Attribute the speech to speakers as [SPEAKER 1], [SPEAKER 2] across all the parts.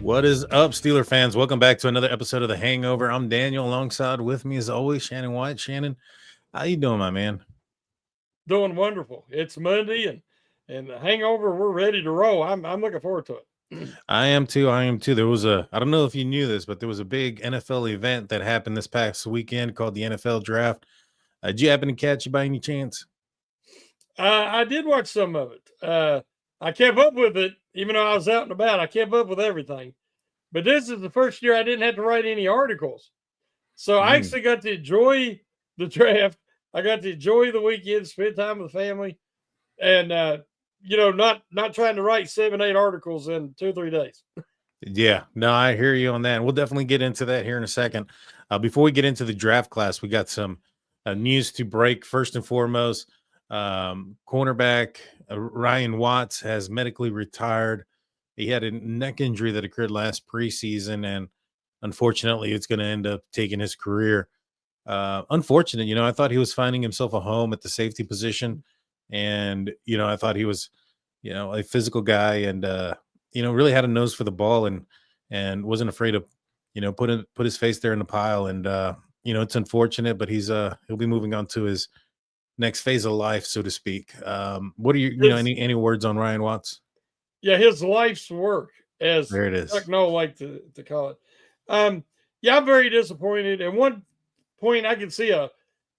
[SPEAKER 1] What is up, Steeler fans? Welcome back to another episode of the Hangover. I'm Daniel, alongside with me as always, Shannon White. Shannon, how you doing, my man?
[SPEAKER 2] Doing wonderful. It's Monday and the hangover, we're ready to roll. I'm looking forward to it.
[SPEAKER 1] I am too. I am too. There was I don't know if you knew this, but there was a big NFL event that happened this past weekend called the NFL Draft. Did you happen to catch it by any chance?
[SPEAKER 2] I did watch some of it. I kept up with it, even though I was out and about. I kept up with everything. But this is the first year I didn't have to write any articles. So I
[SPEAKER 1] Mm.
[SPEAKER 2] actually got to enjoy the draft. I got to enjoy the weekend, spend time with the family, and not trying to write 7, 8 articles in 2 or 3 days.
[SPEAKER 1] Yeah, no, I hear you on that. And we'll definitely get into that here in a second. Before we get into the draft class, we got some news to break. First and foremost, cornerback Ryan Watts has medically retired. He had a neck injury that occurred last preseason, and unfortunately, it's going to end up taking his career. Unfortunate, I thought he was finding himself a home at the safety position, and I thought he was, a physical guy, and really had a nose for the ball, and wasn't afraid to, put his face there in the pile. And it's unfortunate, but he'll be moving on to his next phase of life, so to speak. What are
[SPEAKER 2] His,
[SPEAKER 1] any words on Ryan Watts?
[SPEAKER 2] yeah, his life's work, as
[SPEAKER 1] There it
[SPEAKER 2] Chuck
[SPEAKER 1] is.
[SPEAKER 2] Noll liked to call it. Yeah, I'm very disappointed. And one point, I could see a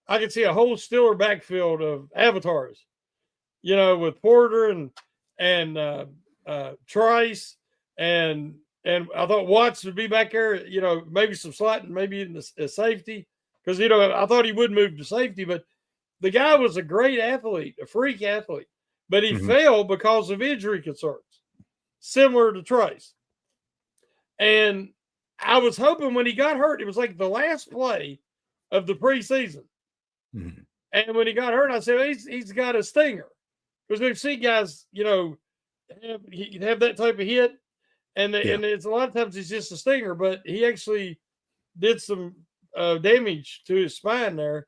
[SPEAKER 2] whole Steeler backfield of avatars. With Porter and Trice and I thought Watts would be back there. Maybe some slot and maybe in the safety, because I thought he would move to safety, but the guy was a great athlete, a freak athlete, but he
[SPEAKER 1] Mhm.
[SPEAKER 2] failed because of injury concerns, similar to Trice. And I was hoping when he got hurt, it was like the last play of the preseason.
[SPEAKER 1] Mhm.
[SPEAKER 2] And when he got hurt, I said, he's got a stinger. Because we've seen guys, have that type of hit.
[SPEAKER 1] Yeah.
[SPEAKER 2] And it's a lot of times it's just a stinger, but he actually did some damage to his spine there.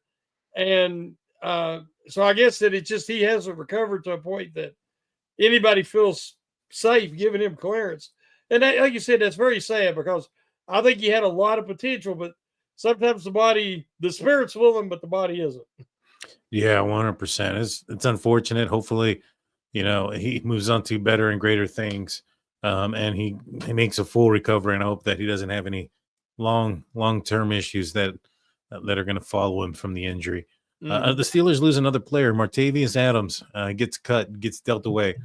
[SPEAKER 2] And so I guess that he hasn't recovered to a point that anybody feels safe giving him clearance. And like you said, that's very sad, because I think he had a lot of potential, but sometimes the spirit's willing, but the body isn't.
[SPEAKER 1] Yeah, 100%. It's unfortunate. Hopefully, he moves on to better and greater things. And he makes a full recovery, and I hope that he doesn't have any long-term issues that are going to follow him from the injury. The
[SPEAKER 2] Mm-hmm.
[SPEAKER 1] Steelers lose another player. Martavius Adams gets cut, gets dealt away.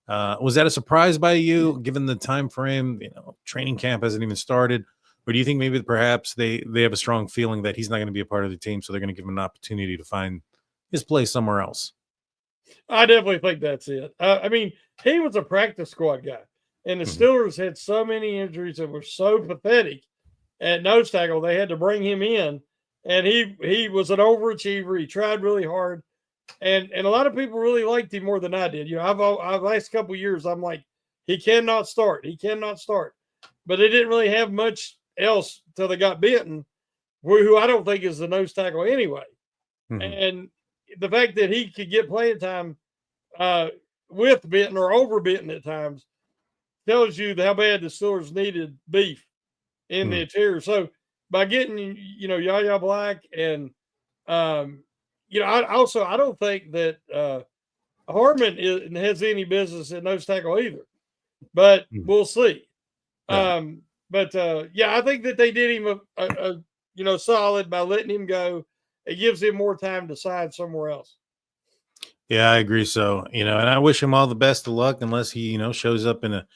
[SPEAKER 1] Was that a surprise by you, given the time frame? Training camp hasn't even started. Or do you think maybe perhaps they have a strong feeling that he's not going to be a part of the team, so they're going to give him an opportunity to find his place somewhere else?
[SPEAKER 2] I definitely think that's it. I mean, he was a practice squad guy, and the
[SPEAKER 1] Mhm.
[SPEAKER 2] Steelers had so many injuries that were so pathetic at nose tackle. They had to bring him in, and he was an overachiever. He tried really hard, and a lot of people really liked him more than I did. I've last couple of years, I'm like, he cannot start. He cannot start. But they didn't really have much else till they got Benton, who I don't think is the nose tackle anyway.
[SPEAKER 1] Mhm.
[SPEAKER 2] And the fact that he could get playing time uh, with Benton or over Benton at times tells you how bad the Steelers needed beef in the
[SPEAKER 1] Mhm.
[SPEAKER 2] interior. So by getting Yaya Black and I don't think that Harmon has any business at nose tackle either, but
[SPEAKER 1] Mhm.
[SPEAKER 2] we'll see.
[SPEAKER 1] Yeah.
[SPEAKER 2] But yeah, I think that they did him solid by letting him go. It gives him more time to sign somewhere else.
[SPEAKER 1] Yeah, I agree. So, and I wish him all the best of luck, unless he, shows up in a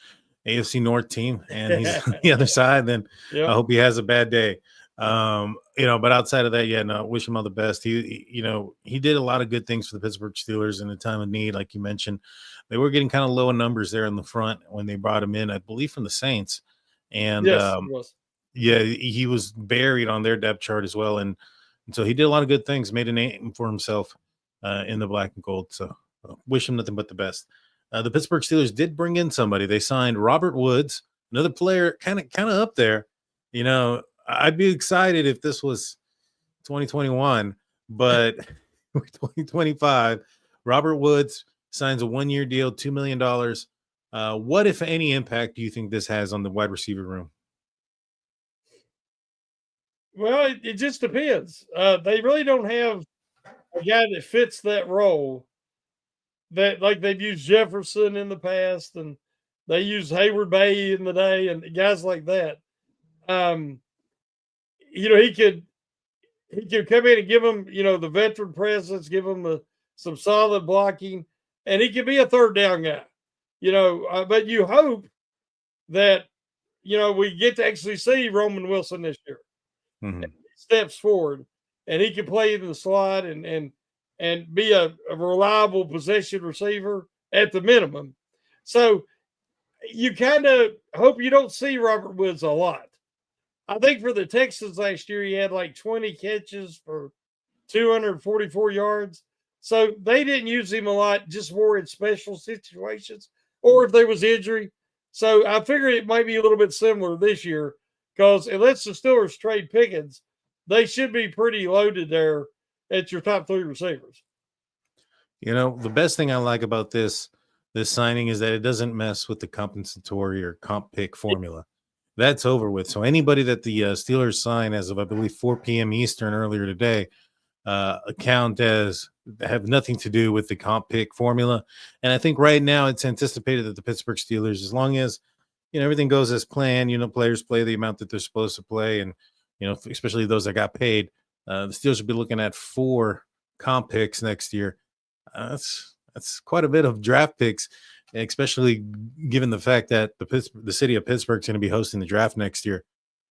[SPEAKER 1] AFC North team and he's on the other side, then I
[SPEAKER 2] Yep.
[SPEAKER 1] hope he has a bad day. But outside of that, yeah, no, wish him all the best. He did a lot of good things for the Pittsburgh Steelers in a time of need, like you mentioned. They were getting kind of low in numbers there in the front when they brought him in, I believe, from the Saints. And
[SPEAKER 2] Yes, it was.
[SPEAKER 1] yeah, he was buried on their depth chart as well. And so he did a lot of good things, made a name for himself in the black and gold. So wish him nothing but the best. The Pittsburgh Steelers did bring in somebody. They signed Robert Woods, another player, kind of up there. I'd be excited if this was 2021, but 2025, Robert Woods signs a 1-year deal, $2 million. What, if any, impact do you think this has on the wide receiver room?
[SPEAKER 2] Well, it just depends. They really don't have a guy that fits that role. That like they've used Jefferson in the past, and they used Hayward Bay in the day, and guys like that. Um, he could come in and give them, the veteran presence, give them some solid blocking, and he could be a third down guy. But you hope that we get to actually see Roman Wilson this year.
[SPEAKER 1] Mm-hmm.
[SPEAKER 2] Steps forward, and he can play in the slot and be a reliable possession receiver at the minimum. So you kind of hope you don't see Robert Woods a lot. I think for the Texans last year, he had like 20 catches for 244 yards. So they didn't use him a lot, just more in special situations or if there was injury. So I figured it might be a little bit similar this year because unless the Steelers trade Pickens, they should be pretty loaded there at your top three receivers.
[SPEAKER 1] The best thing I like about this signing is that it doesn't mess with the compensatory or comp pick formula. That's over with. So anybody that the Steelers sign as of, I believe, 4 p.m. Eastern earlier today, account as have nothing to do with the comp pick formula. And I think right now it's anticipated that the Pittsburgh Steelers, as long as everything goes as planned, players play the amount that they're supposed to play, and especially those that got paid, the Steelers will be looking at 4 comp picks next year. That's quite a bit of draft picks, especially given the fact that the city of Pittsburgh is going to be hosting the draft next year.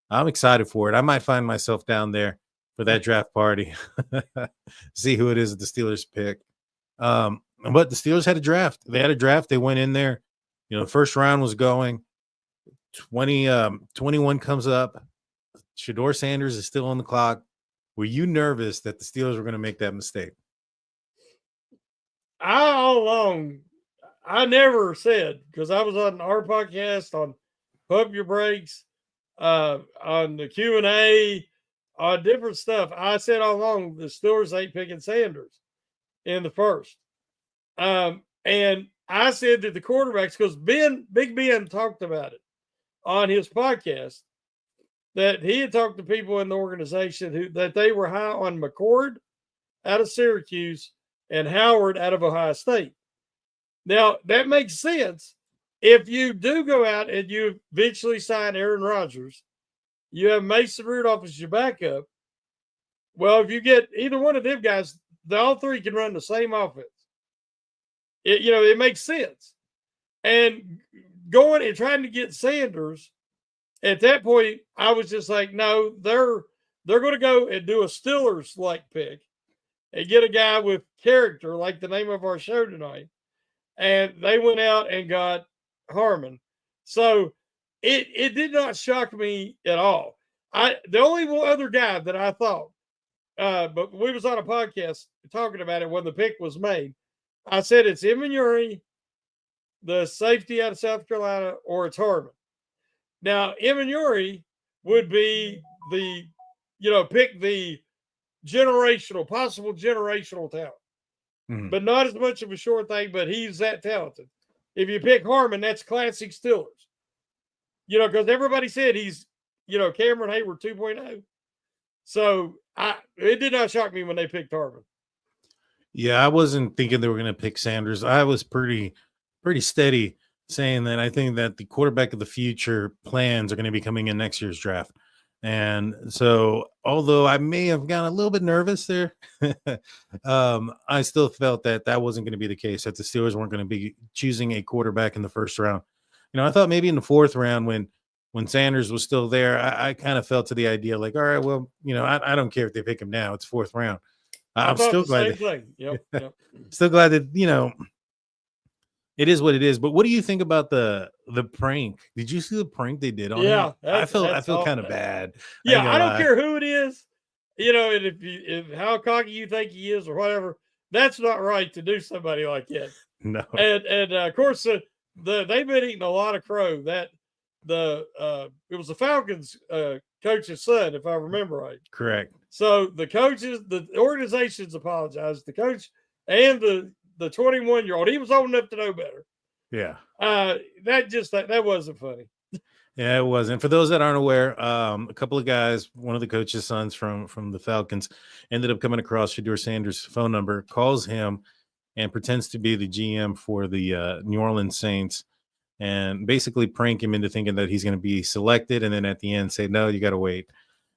[SPEAKER 1] I'm excited for it. I might find myself down there for that draft party, see who it is that the Steelers pick. But the Steelers had a draft. They had a draft. They went in there. The first round was going. 21 comes up. Shedeur Sanders is still on the clock. Were you nervous that the Steelers were going to make that mistake?
[SPEAKER 2] All along, I never said, because I was on our podcast on Pump Your Brakes, on the Q&A, on different stuff. I said all along the Steelers ain't picking Sanders in the first. And I said that the quarterbacks, because Big Ben talked about it on his podcast, that he had talked to people in the organization that they were high on McCord out of Syracuse and Howard out of Ohio State. Now, that makes sense. If you do go out and you eventually sign Aaron Rodgers, you have Mason Rudolph as your backup. Well, if you get either one of them guys, all three can run the same offense. It makes sense. And going and trying to get Sanders, at that point, I was just like, no, they're going to go and do a Steelers-like pick and get a guy with character, like the name of our show tonight. And they went out and got Harmon. So it did not shock me at all. The only other guy that I thought, but we was on a podcast talking about it when the pick was made. I said it's Emanuel, the safety out of South Carolina, or it's Harmon. Now, Emanuel would be the, pick the possible generational talent, but not as much of a short thing, but he's that talented. If you pick Harmon, that's classic Steelers, because everybody said he's, Cameron Hayward 2.0. So it did not shock me when they picked Harmon.
[SPEAKER 1] Yeah, I wasn't thinking they were going to pick Sanders. I was pretty steady saying that I think that the quarterback of the future plans are going to be coming in next year's draft. And so, although I may have gotten a little bit nervous there, I still felt that wasn't going to be the case, that the Steelers weren't going to be choosing a quarterback in the first round. I thought maybe in the fourth round when Sanders was still there, I kind of felt to the idea like, all right, well, I don't care if they pick him now. It's fourth round. I'm still glad.
[SPEAKER 2] Yep.
[SPEAKER 1] Still glad that, it is what it is. But what do you think about the prank? Did you see the prank they did on him? I feel kind of bad.
[SPEAKER 2] Yeah, I don't care who it is, and if how cocky you think he is or whatever, that's not right to do somebody like that.
[SPEAKER 1] No.
[SPEAKER 2] And of course they've been eating a lot of crow. That it was the Falcons coach's son, if I remember right.
[SPEAKER 1] Correct.
[SPEAKER 2] So the organizations apologized. The coach and the 21-year-old, he was old enough to know better.
[SPEAKER 1] Yeah.
[SPEAKER 2] That wasn't funny.
[SPEAKER 1] Yeah, it was. And for those that aren't aware, a couple of guys, one of the coach's sons from the Falcons, ended up coming across Shador Sanders' phone number, calls him, and pretends to be the GM for the New Orleans Saints, and basically prank him into thinking that he's going to be selected, and then at the end say, "No, you got to wait."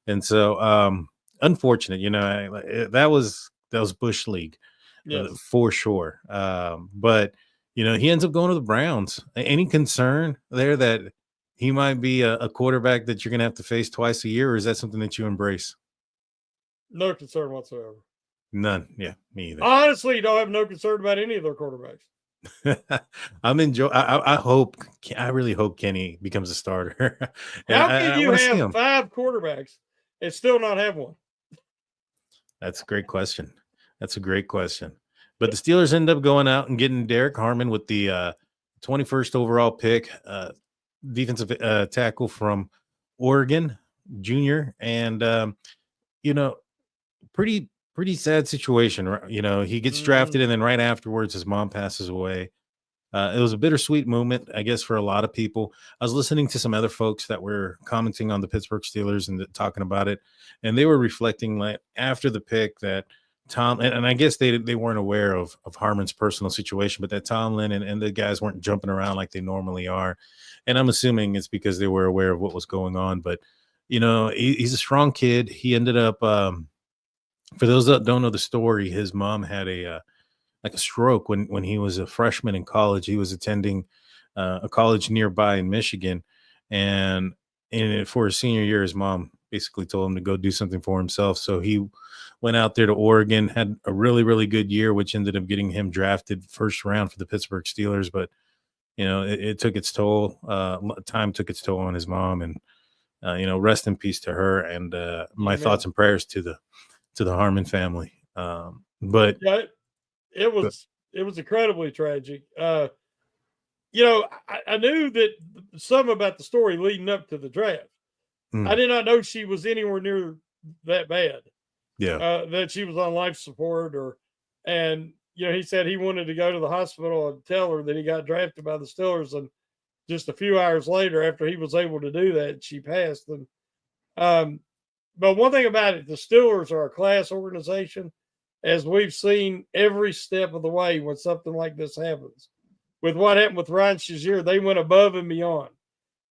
[SPEAKER 1] And so, unfortunate, that was Bush League,
[SPEAKER 2] Yes.
[SPEAKER 1] for sure. But he ends up going to the Browns. Any concern there that he might be a quarterback that you're going to have to face twice a year, or is that something that you embrace?
[SPEAKER 2] No concern whatsoever.
[SPEAKER 1] None. Yeah, me either.
[SPEAKER 2] Honestly, don't have no concern about any of their quarterbacks.
[SPEAKER 1] I'm enjoy. I hope. I really hope Kenny becomes a starter, and
[SPEAKER 2] How can
[SPEAKER 1] I
[SPEAKER 2] you
[SPEAKER 1] want to see
[SPEAKER 2] have
[SPEAKER 1] him.
[SPEAKER 2] 5 quarterbacks and still not have one?
[SPEAKER 1] That's a great question. That's a great question. But the Steelers end up going out and getting Derek Harmon with the 21st overall pick, defensive tackle from Oregon, junior, and you know, pretty sad situation. He gets drafted, and then right afterwards, his mom passes away. It was a bittersweet moment, I guess, for a lot of people. I was listening to some other folks that were commenting on the Pittsburgh Steelers and talking about it, and they were reflecting like after the pick that and I guess they weren't aware of Harmon's personal situation, but that Tomlin and the guys weren't jumping around like they normally are, and I'm assuming it's because they were aware of what was going on. But he's a strong kid. He ended up, for those that don't know the story, his mom had a stroke when he was a freshman in college. He was attending a college nearby in Michigan, and for his senior year, his mom basically told him to go do something for himself. So he went out there to Oregon, had a really really good year, which ended up getting him drafted first round for the Pittsburgh Steelers. But it took its toll. Time took its toll on his mom, and rest in peace to her. And my
[SPEAKER 2] Amen.
[SPEAKER 1] thoughts and prayers to the Harmon family. But
[SPEAKER 2] Yeah, it was incredibly tragic. I knew that some about the story leading up to the draft. I did not know she was anywhere near that bad.
[SPEAKER 1] Yeah.
[SPEAKER 2] That she was on life support, and he said he wanted to go to the hospital and tell her that he got drafted by the Steelers, and just a few hours later, after he was able to do that, she passed. And but one thing about it, the Steelers are a class organization, as we've seen every step of the way when something like this happens. With what happened with Ryan Shazier, they went above and beyond,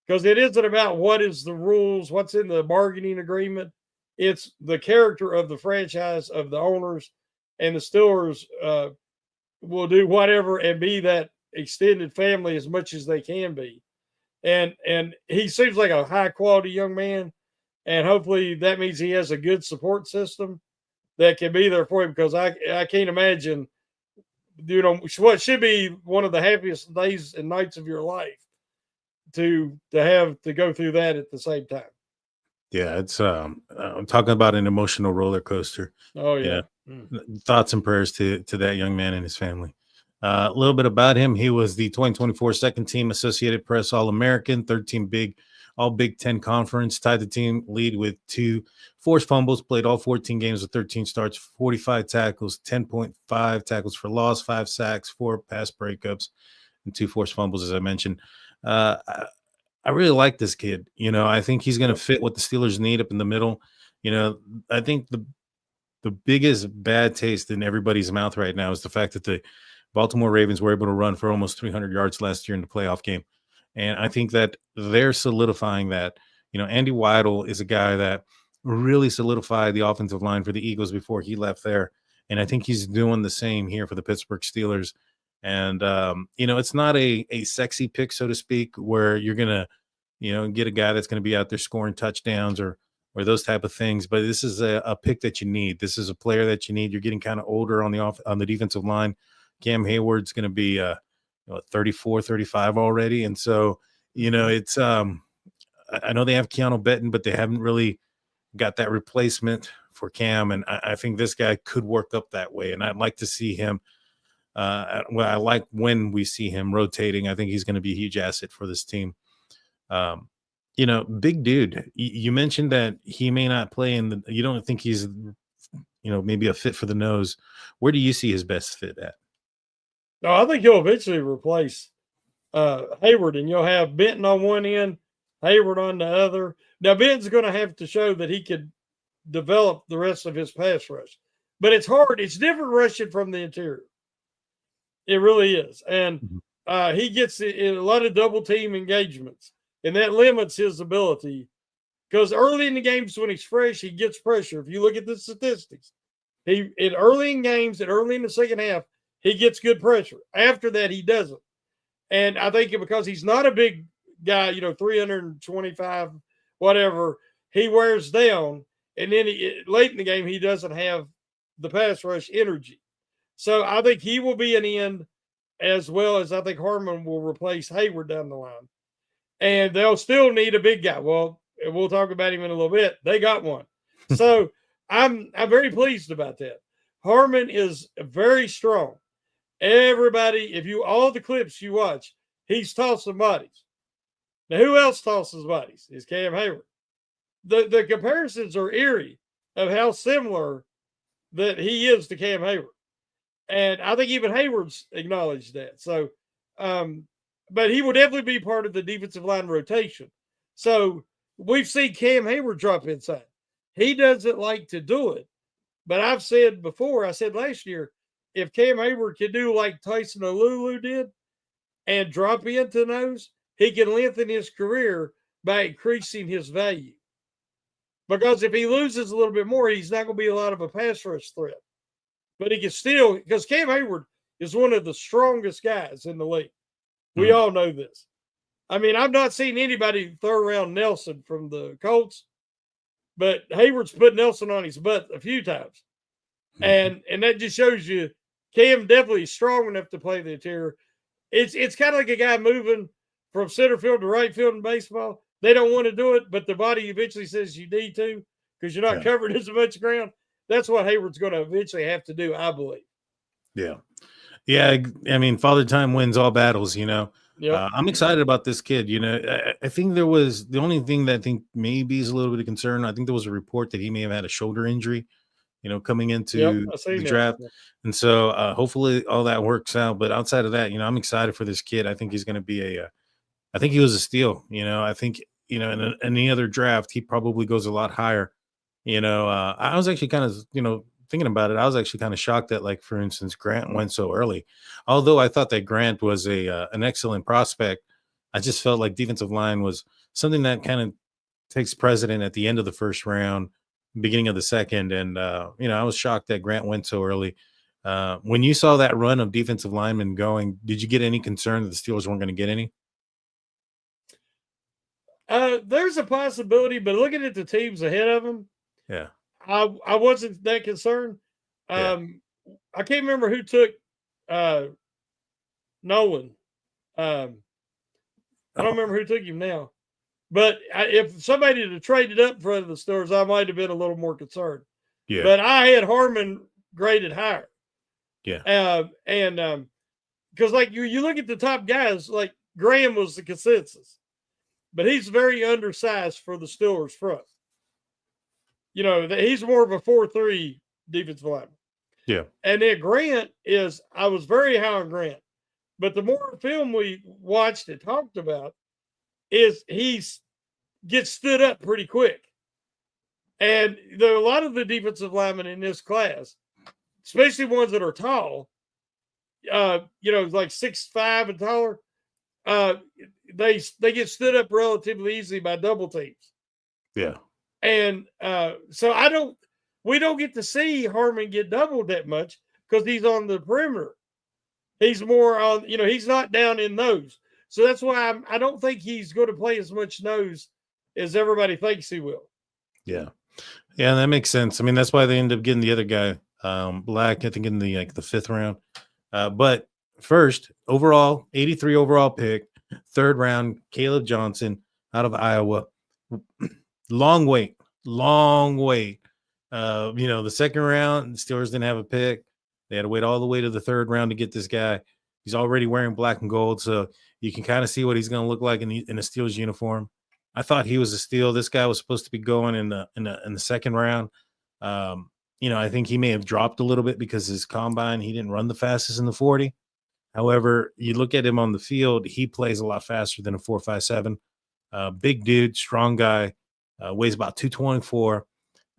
[SPEAKER 2] because it isn't about what is the rules, what's in the bargaining agreement. It's the character of the franchise, of the owners, and the Steelers will do whatever and be that extended family as much as they can be. And he seems like a high quality young man, and hopefully that means he has a good support system that can be there for him, because I can't imagine what should be one of the happiest days and nights of your life to have to go through that at the same time.
[SPEAKER 1] Yeah, it's I'm talking about an emotional roller coaster.
[SPEAKER 2] Oh
[SPEAKER 1] Yeah.
[SPEAKER 2] yeah.
[SPEAKER 1] Thoughts and prayers to that young man and his family. A little bit about him. He was the 2024 second team Associated Press All-American, third team All Big Ten Conference, tied the team lead with 2 forced fumbles, played all 14 games with 13 starts, 45 tackles, 10.5 tackles for loss, 5 sacks, 4 pass breakups, and 2 forced fumbles, as I mentioned. I really like this kid. I think he's going to fit what the Steelers need up in the middle. I think the biggest bad taste in everybody's mouth right now is the fact that the Baltimore Ravens were able to run for almost 300 yards last year in the playoff game. And I think that they're solidifying that. Andy Weidel is a guy that really solidified the offensive line for the Eagles before he left there. And I think he's doing the same here for the Pittsburgh Steelers. And, it's not a sexy pick, so to speak, where you're going to, get a guy that's going to be out there scoring touchdowns or those type of things. But this is a pick that you need. This is a player that you need. You're getting kind of older on the defensive line. Cam Hayward's going to be 34, 35 already. And so, it's I know they have Keanu Benton, but they haven't really got that replacement for Cam. And I think this guy could work up that way. And I'd like to see him. I like when we see him rotating. I think he's going to be a huge asset for this team. Big dude. You mentioned that he may not play you don't think he's, maybe a fit for the nose. Where do you see his best fit at?
[SPEAKER 2] No, I think he'll eventually replace Hayward, and you'll have Benton on one end, Hayward on the other. Now Benton's going to have to show that he could develop the rest of his pass rush, but it's hard. It's different rushing from the interior. It really is, and he gets a lot of double team engagements, and that limits his ability. Because early in the games when he's fresh, he gets pressure. If you look at the statistics, early in games and early in the second half, he gets good pressure. After that, he doesn't. And I think because he's not a big guy, 325, whatever, he wears down. And then late in the game, he doesn't have the pass rush energy. So I think he will be an end, as well as I think Harmon will replace Hayward down the line. And they'll still need a big guy. Well, we'll talk about him in a little bit. They got one. So I'm very pleased about that. Harmon is very strong. Everybody, all the clips you watch, he's tossing bodies. Now, who else tosses bodies? Is Cam Hayward. The comparisons are eerie of how similar that he is to Cam Hayward. And I think even Hayward's acknowledged that. So, but he will definitely be part of the defensive line rotation. So we've seen Cam Hayward drop inside. He doesn't like to do it. But I've said before, I said last year, if Cam Hayward can do like Tyson Alulu did and drop into nose, he can lengthen his career by increasing his value. Because if he loses a little bit more, he's not going to be a lot of a pass rush threat. But he can still, because Cam Hayward is one of the strongest guys in the league. We all know this. I mean, I've not seen anybody throw around Nelson from the Colts, but Hayward's put Nelson on his butt a few times. And that just shows you Cam definitely is strong enough to play the interior. It's kind of like a guy moving from center field to right field in baseball. They don't want to do it, but the body eventually says you need to because you're not covering as much ground. That's what Hayward's going to eventually have to do, I believe.
[SPEAKER 1] Yeah. Yeah. I mean, Father Time wins all battles, Yep. I'm excited about this kid. I think there was the only thing that I think maybe is a little bit of concern. I think there was a report that he may have had a shoulder injury, coming into the draft. Yeah. And so hopefully all that works out. But outside of that, I'm excited for this kid. I think he's going to be I think he was a steal. I think, in any other draft, he probably goes a lot higher. I was actually kind of, thinking about it, I was actually kind of shocked that, like, for instance, Grant went so early. Although I thought that Grant was an excellent prospect, I just felt like defensive line was something that kind of takes precedent at the end of the first round, beginning of the second. And, I was shocked that Grant went so early. When you saw that run of defensive linemen going, did you get any concern that the Steelers weren't going to get any?
[SPEAKER 2] There's a possibility, but looking at the teams ahead of them,
[SPEAKER 1] yeah,
[SPEAKER 2] I wasn't that concerned. I can't remember who took Nolan. I don't remember who took him now. But if somebody had traded up in front of the Steelers, I might have been a little more concerned.
[SPEAKER 1] Yeah.
[SPEAKER 2] But I had Harmon graded higher.
[SPEAKER 1] Yeah.
[SPEAKER 2] And because like you look at the top guys, like Graham was the consensus, but he's very undersized for the Steelers front. He's more of a 4-3 defensive lineman.
[SPEAKER 1] Yeah.
[SPEAKER 2] And then Grant I was very high on Grant, but the more film we watched and talked about is gets stood up pretty quick. And there are a lot of the defensive linemen in this class, especially ones that are tall, like 6'5" and taller, they get stood up relatively easily by double teams.
[SPEAKER 1] Yeah.
[SPEAKER 2] And so we don't get to see Harmon get doubled that much because he's on the perimeter. He's more on, he's not down in nose. So that's why I don't think he's going to play as much nose as everybody thinks he will.
[SPEAKER 1] Yeah. Yeah, that makes sense. I mean, that's why they ended up getting the other guy, Black, I think in the fifth round. But first, overall, 83 overall pick, third round, Caleb Johnson out of Iowa. Long wait. The second round, the Steelers didn't have a pick. They had to wait all the way to the third round to get this guy. He's already wearing black and gold, so you can kind of see what he's going to look like in a Steelers uniform. I thought he was a steal. This guy was supposed to be going in the second round. I think he may have dropped a little bit because his combine, he didn't run the fastest in the 40. However, you look at him on the field, he plays a lot faster than a 4.57. Big dude, strong guy, weighs about 224.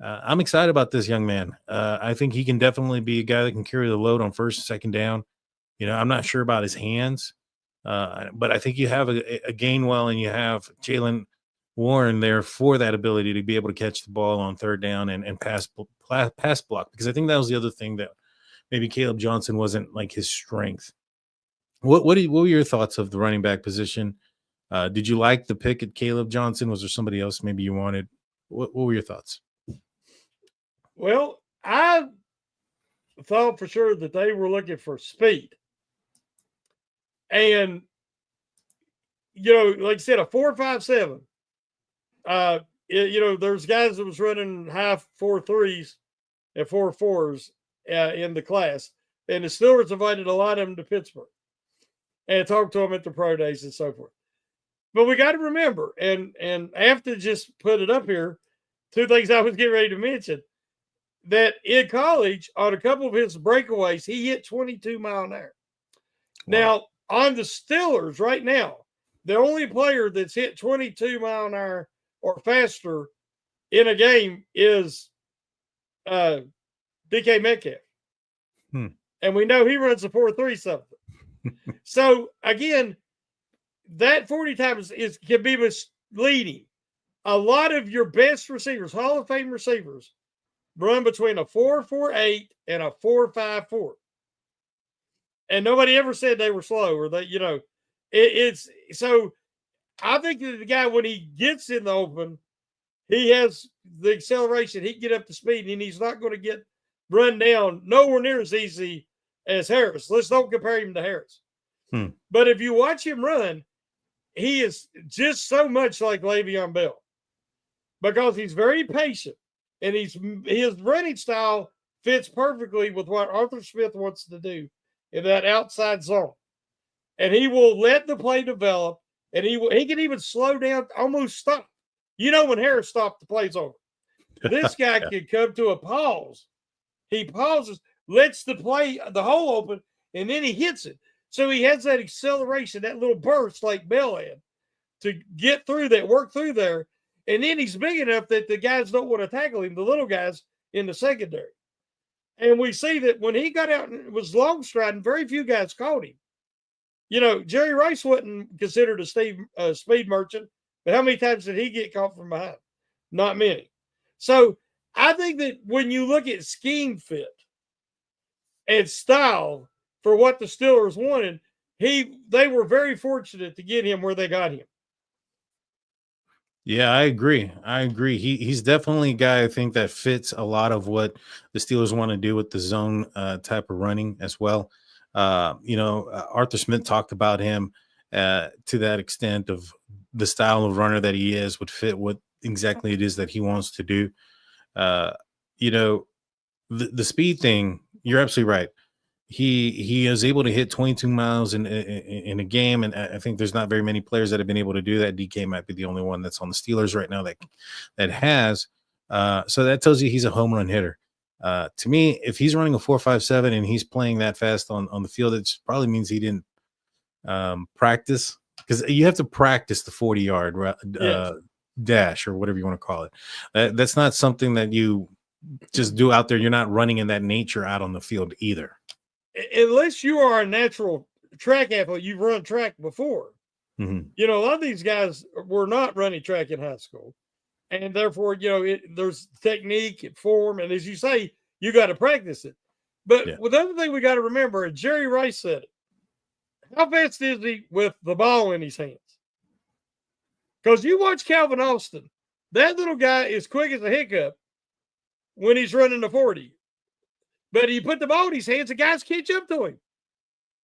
[SPEAKER 1] I'm excited about this young man. I think he can definitely be a guy that can carry the load on first and second down. I'm not sure about his hands, but I think you have a Gainwell and you have Jalen Warren there for that ability to be able to catch the ball on third down and pass block, because I think that was the other thing that maybe Caleb Johnson wasn't like his strength. What were your thoughts of the running back position? Did you like the pick at Caleb Johnson? Was there somebody else maybe you wanted? What were your thoughts?
[SPEAKER 2] Well, I thought for sure that they were looking for speed. And, like I said, a 4.57. There's guys that was running high 4.3s and 4.4s in the class. And the Steelers invited a lot of them to Pittsburgh and talked to them at the pro days and so forth. But we got to remember, and I have to just put it up here, two things I was getting ready to mention, that in college, on a couple of his breakaways, he hit 22 mile an hour. Wow. Now, on the Steelers right now, the only player that's hit 22 mile an hour or faster in a game is DK Metcalf. And we know he runs a 4.3 something. So, again, that 40 times can be misleading. A lot of your best receivers, Hall of Fame receivers, run between a 4.48 and a 4.54. And nobody ever said they were slow or that, it's so I think that the guy, when he gets in the open, he has the acceleration. He can get up to speed, and he's not going to get run down nowhere near as easy as Harris. Let's don't compare him to Harris. But if you watch him run, he is just so much like Le'Veon Bell because he's very patient, and his running style fits perfectly with what Arthur Smith wants to do in that outside zone. And he will let the play develop, and he can even slow down, almost stop. When Harris stopped, the play's over. This guy can come to a pause. He pauses, lets the hole open, and then he hits it. So he has that acceleration, that little burst like Bell had to get through that, work through there. And then he's big enough that the guys don't want to tackle him, the little guys in the secondary. And we see that when he got out and was long striding, very few guys caught him. Jerry Rice wasn't considered a speed merchant, but how many times did he get caught from behind? Not many. So I think that when you look at scheme fit and style for what the Steelers wanted, they were very fortunate to get him where they got him.
[SPEAKER 1] Yeah, I agree. He's definitely a guy I think that fits a lot of what the Steelers want to do with the zone type of running as well. Arthur Smith talked about him to that extent of the style of runner that he is would fit what exactly it is that he wants to do. The speed thing, you're absolutely right. He is able to hit 22 miles in a game, and I think there's not very many players that have been able to do that. DK might be the only one that's on the Steelers right now that has. So that tells you he's a home run hitter. To me, if he's running a 4.57 and he's playing that fast on the field, it probably means he didn't practice, because you have to practice the 40-yard dash or whatever you want to call it. That's not something that you just do out there. You're not running in that nature out on the field either.
[SPEAKER 2] Unless you are a natural track athlete, you've run track before. Mm-hmm. A lot of these guys were not running track in high school. And therefore, there's technique and form. And as you say, you got to practice it. But the other thing we got to remember, and Jerry Rice said it, how fast is he with the ball in his hands? Because you watch Calvin Austin, that little guy is quick as a hiccup when he's running the 40. But he put the ball in his hands, the guys catch up to him.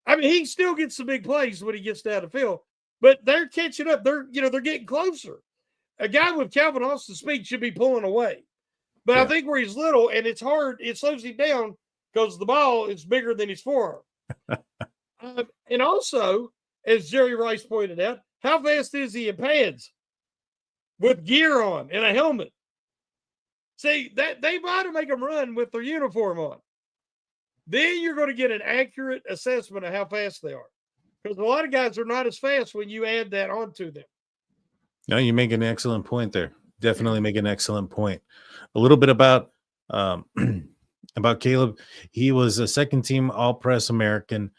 [SPEAKER 2] I mean, he still gets the big plays when he gets down the field, but they're catching up. They're getting closer. A guy with Calvin Austin's speed should be pulling away. But I think where he's little and it's hard, it slows him down because the ball is bigger than his forearm. And also, as Jerry Rice pointed out, how fast is he in pads with gear on and a helmet? See, that they might have make him run with their uniform on. then you're going to get an accurate assessment of how fast they are. Because a lot of guys are not as fast when you add that onto them.
[SPEAKER 1] No, you make an excellent point there. Definitely make an excellent point. A little bit about about Caleb. He was a second team All Press American,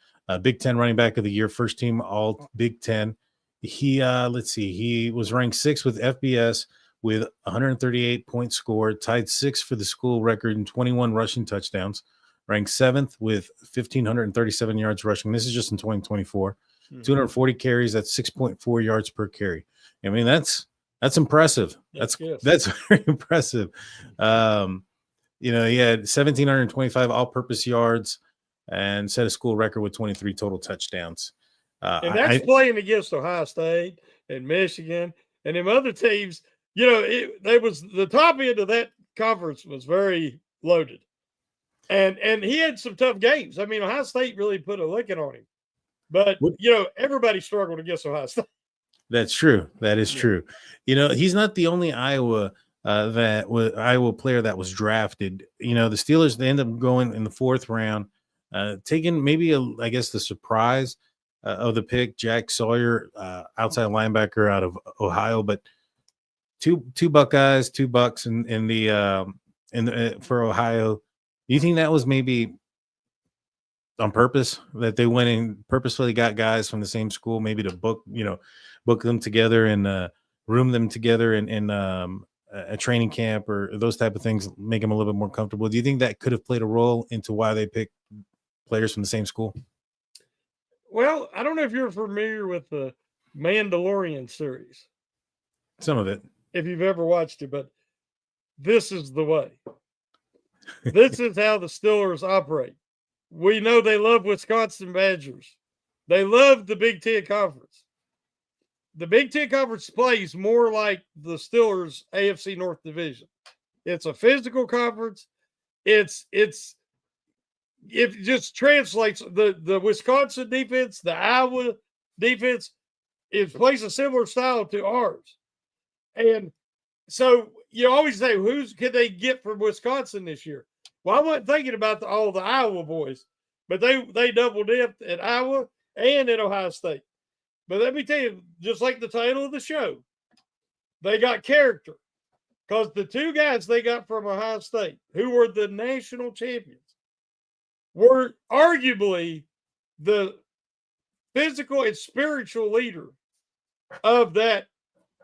[SPEAKER 1] Big Ten running back of the year, first team All Big Ten. He let's see, he was ranked 6th with FBS with 138 points scored, tied 6th for the school record and 21 rushing touchdowns. Ranked 7th with 1,537 yards rushing. This is just in 2024. 240 carries. That's 6.4 yards per carry. I mean, that's impressive. That's very impressive. He had 1,725 all-purpose yards and set a school record with 23 total touchdowns.
[SPEAKER 2] And that's playing against Ohio State and Michigan and them other teams. The top end of that conference was very loaded. And he had some tough games. I mean, Ohio State really put a licking on him. But, everybody struggled against Ohio State.
[SPEAKER 1] That's true. That is true. He's not the only Iowa player that was drafted. The Steelers, they end up going in the 4th round, taking maybe, the surprise of the pick, Jack Sawyer, outside linebacker out of Ohio. But two Buckeyes, 2 Bucks in the for Ohio. Do you think that was maybe on purpose, that they went and purposefully got guys from the same school, maybe to book them together and room them together in a training camp or those type of things, make them a little bit more comfortable? Do you think that could have played a role into why they picked players from the same school?
[SPEAKER 2] Well, I don't know if you're familiar with the Mandalorian series.
[SPEAKER 1] Some of it.
[SPEAKER 2] If you've ever watched it, but this is the way. This is how the Steelers operate. We know they love Wisconsin Badgers. They love the Big Ten Conference. The Big Ten Conference plays more like the Steelers' AFC North Division. It's a physical conference. It just translates the Wisconsin defense, the Iowa defense, it plays a similar style to ours. And so you always say, who's can they get from Wisconsin this year? Well, I wasn't thinking about all the Iowa boys, but they double dipped at Iowa and at Ohio State. But let me tell you, just like the title of the show, they got character. Because the 2 guys they got from Ohio State, who were the national champions, were arguably the physical and spiritual leader of that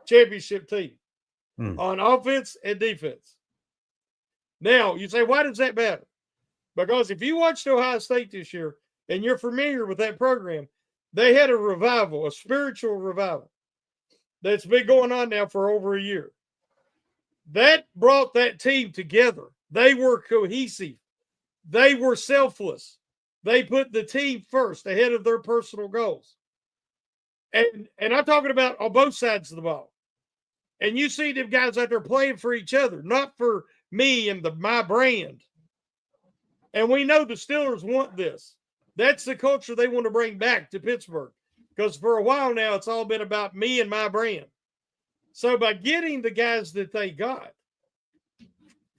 [SPEAKER 2] championship team on offense and defense. Now, you say, why does that matter? Because if you watched Ohio State this year and you're familiar with that program, they had a revival, a spiritual revival that's been going on now for over a year. That brought that team together. They were cohesive. They were selfless. They put the team first ahead of their personal goals. And I'm talking about on both sides of the ball. And you see them guys out there playing for each other, not for me and my brand. And we know the Steelers want this. That's the culture they want to bring back to Pittsburgh. Because for a while now, it's all been about me and my brand. So by getting the guys that they got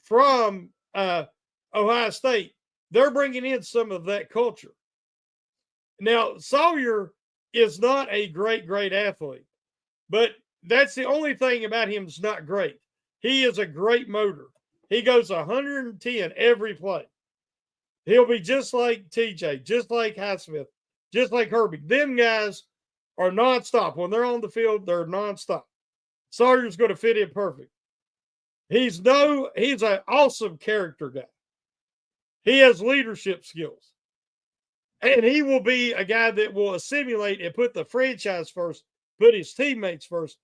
[SPEAKER 2] from Ohio State, they're bringing in some of that culture. Now, Sawyer is not a great athlete, but that's the only thing about him that's not great. He is a great motor. He goes 110 every play. He'll be just like TJ, just like Highsmith, just like Herbie. Them guys are nonstop. When they're on the field, they're nonstop. Sawyer's going to fit in perfect. He's an awesome character guy. He has leadership skills. And he will be a guy that will assimilate and put the franchise first, put his teammates first.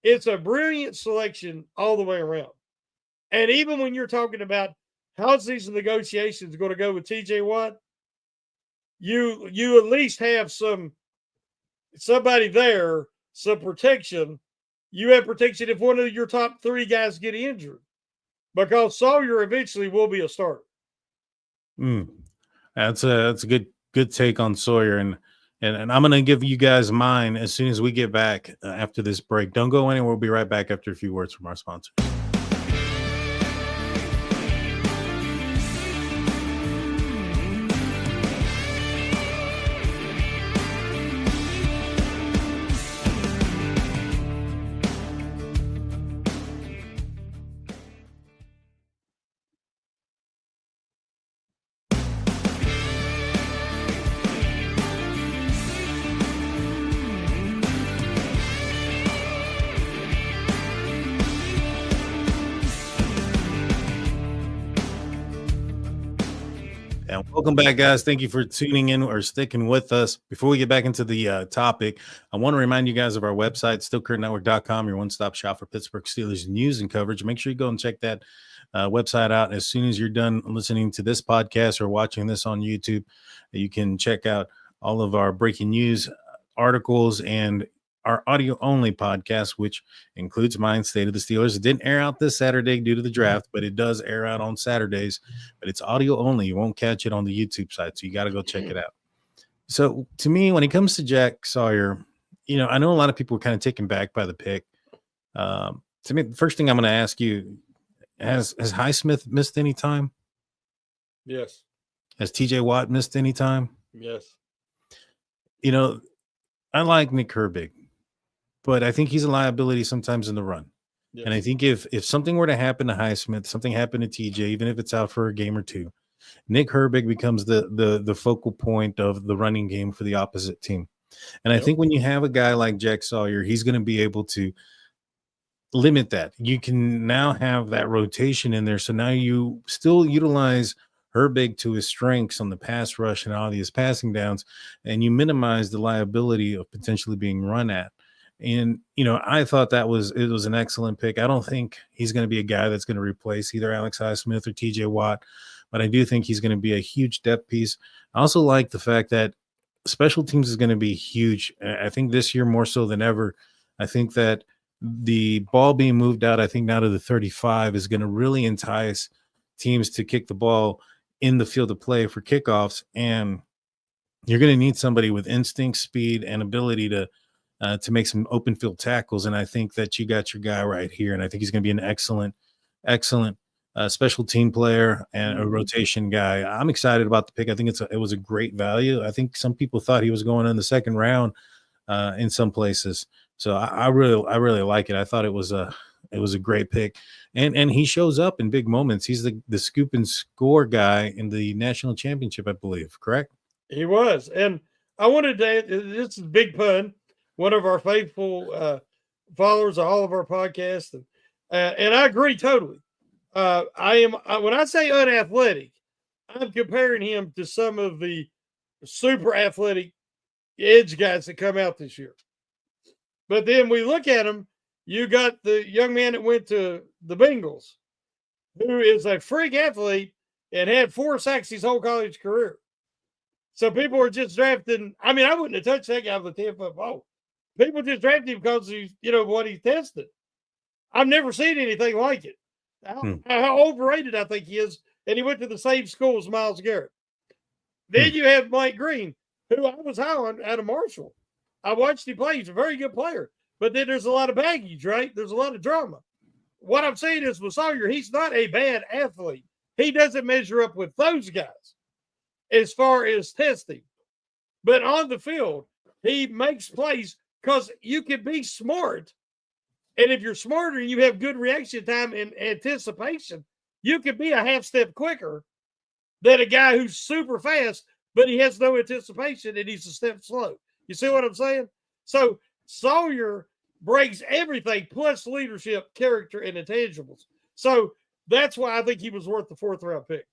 [SPEAKER 2] It's a brilliant selection all the way around. And even when you're talking about how's these negotiations going to go with TJ Watt, you at least have somebody there, some protection. You have protection if one of your top 3 guys get injured, because Sawyer eventually will be a starter.
[SPEAKER 1] That's a good take on Sawyer, and I'm going to give you guys mine as soon as we get back after this break. Don't go anywhere. We'll be right back after a few words from our sponsor. Welcome back, guys. Thank you for tuning in or sticking with us. Before we get back into the topic, I want to remind you guys of our website, stillcurrentnetwork.com, your one-stop shop for Pittsburgh Steelers news and coverage. Make sure you go and check that website out as soon as you're done listening to this podcast or watching this on YouTube. You can check out all of our breaking news articles and our audio only podcast, which includes mine, State of the Steelers. It didn't air out this Saturday due to the draft, but it does air out on Saturdays. But it's audio only. You won't catch it on the YouTube side, so you got to go check it out. So to me, when it comes to Jack Sawyer, I know a lot of people were kind of taken back by the pick. To me, the first thing I'm going to ask you, has Highsmith missed any time?
[SPEAKER 2] Yes.
[SPEAKER 1] Has TJ Watt missed any time?
[SPEAKER 2] Yes.
[SPEAKER 1] I like Nick Herbig, but I think he's a liability sometimes in the run. Yes. And I think if something were to happen to Highsmith, something happened to TJ, even if it's out for a game or two, Nick Herbig becomes the focal point of the running game for the opposite team. And I think when you have a guy like Jack Sawyer, he's going to be able to limit that. You can now have that rotation in there. So now you still utilize Herbig to his strengths on the pass rush and all these passing downs, and you minimize the liability of potentially being run at. And, I thought it was an excellent pick. I don't think he's going to be a guy that's going to replace either Alex Highsmith or TJ Watt, but I do think he's going to be a huge depth piece. I also like the fact that special teams is going to be huge. I think this year more so than ever. I think that the ball being moved out, I think now to the 35 is going to really entice teams to kick the ball in the field of play for kickoffs. And you're going to need somebody with instinct, speed, and ability to make some open field tackles. And I think that you got your guy right here. And I think he's going to be an excellent special team player and a rotation guy. I'm excited about the pick. I think it was a great value. I think some people thought he was going in the second round in some places. So I really like it. I thought it was a great pick. And he shows up in big moments. He's the scoop and score guy in the national championship, I believe. Correct?
[SPEAKER 2] He was. And I wanted to, this is a big pun, one of our faithful followers of all of our podcasts. And I agree totally. When I say unathletic, I'm comparing him to some of the super athletic edge guys that come out this year. But then we look at him, you got the young man that went to the Bengals, who is a freak athlete and had 4 sacks his whole college career. So people are just drafting. I mean, I wouldn't have touched that guy with a 10-foot ball. People just drafted him because he's, what he tested. I've never seen anything like it. How overrated I think he is. And he went to the same school as Myles Garrett. Then you have Mike Green, who I was high on out of Marshall. I watched him play. He's a very good player. But then there's a lot of baggage, right? There's a lot of drama. What I'm saying is with Sawyer, he's not a bad athlete. He doesn't measure up with those guys as far as testing. But on the field, he makes plays because you can be smart. And if you're smarter and you have good reaction time and anticipation, you can be a half step quicker than a guy who's super fast, but he has no anticipation and he's a step slow. You see what I'm saying? So Sawyer brings everything plus leadership, character, and intangibles. So that's why I think he was worth the 4th round pick.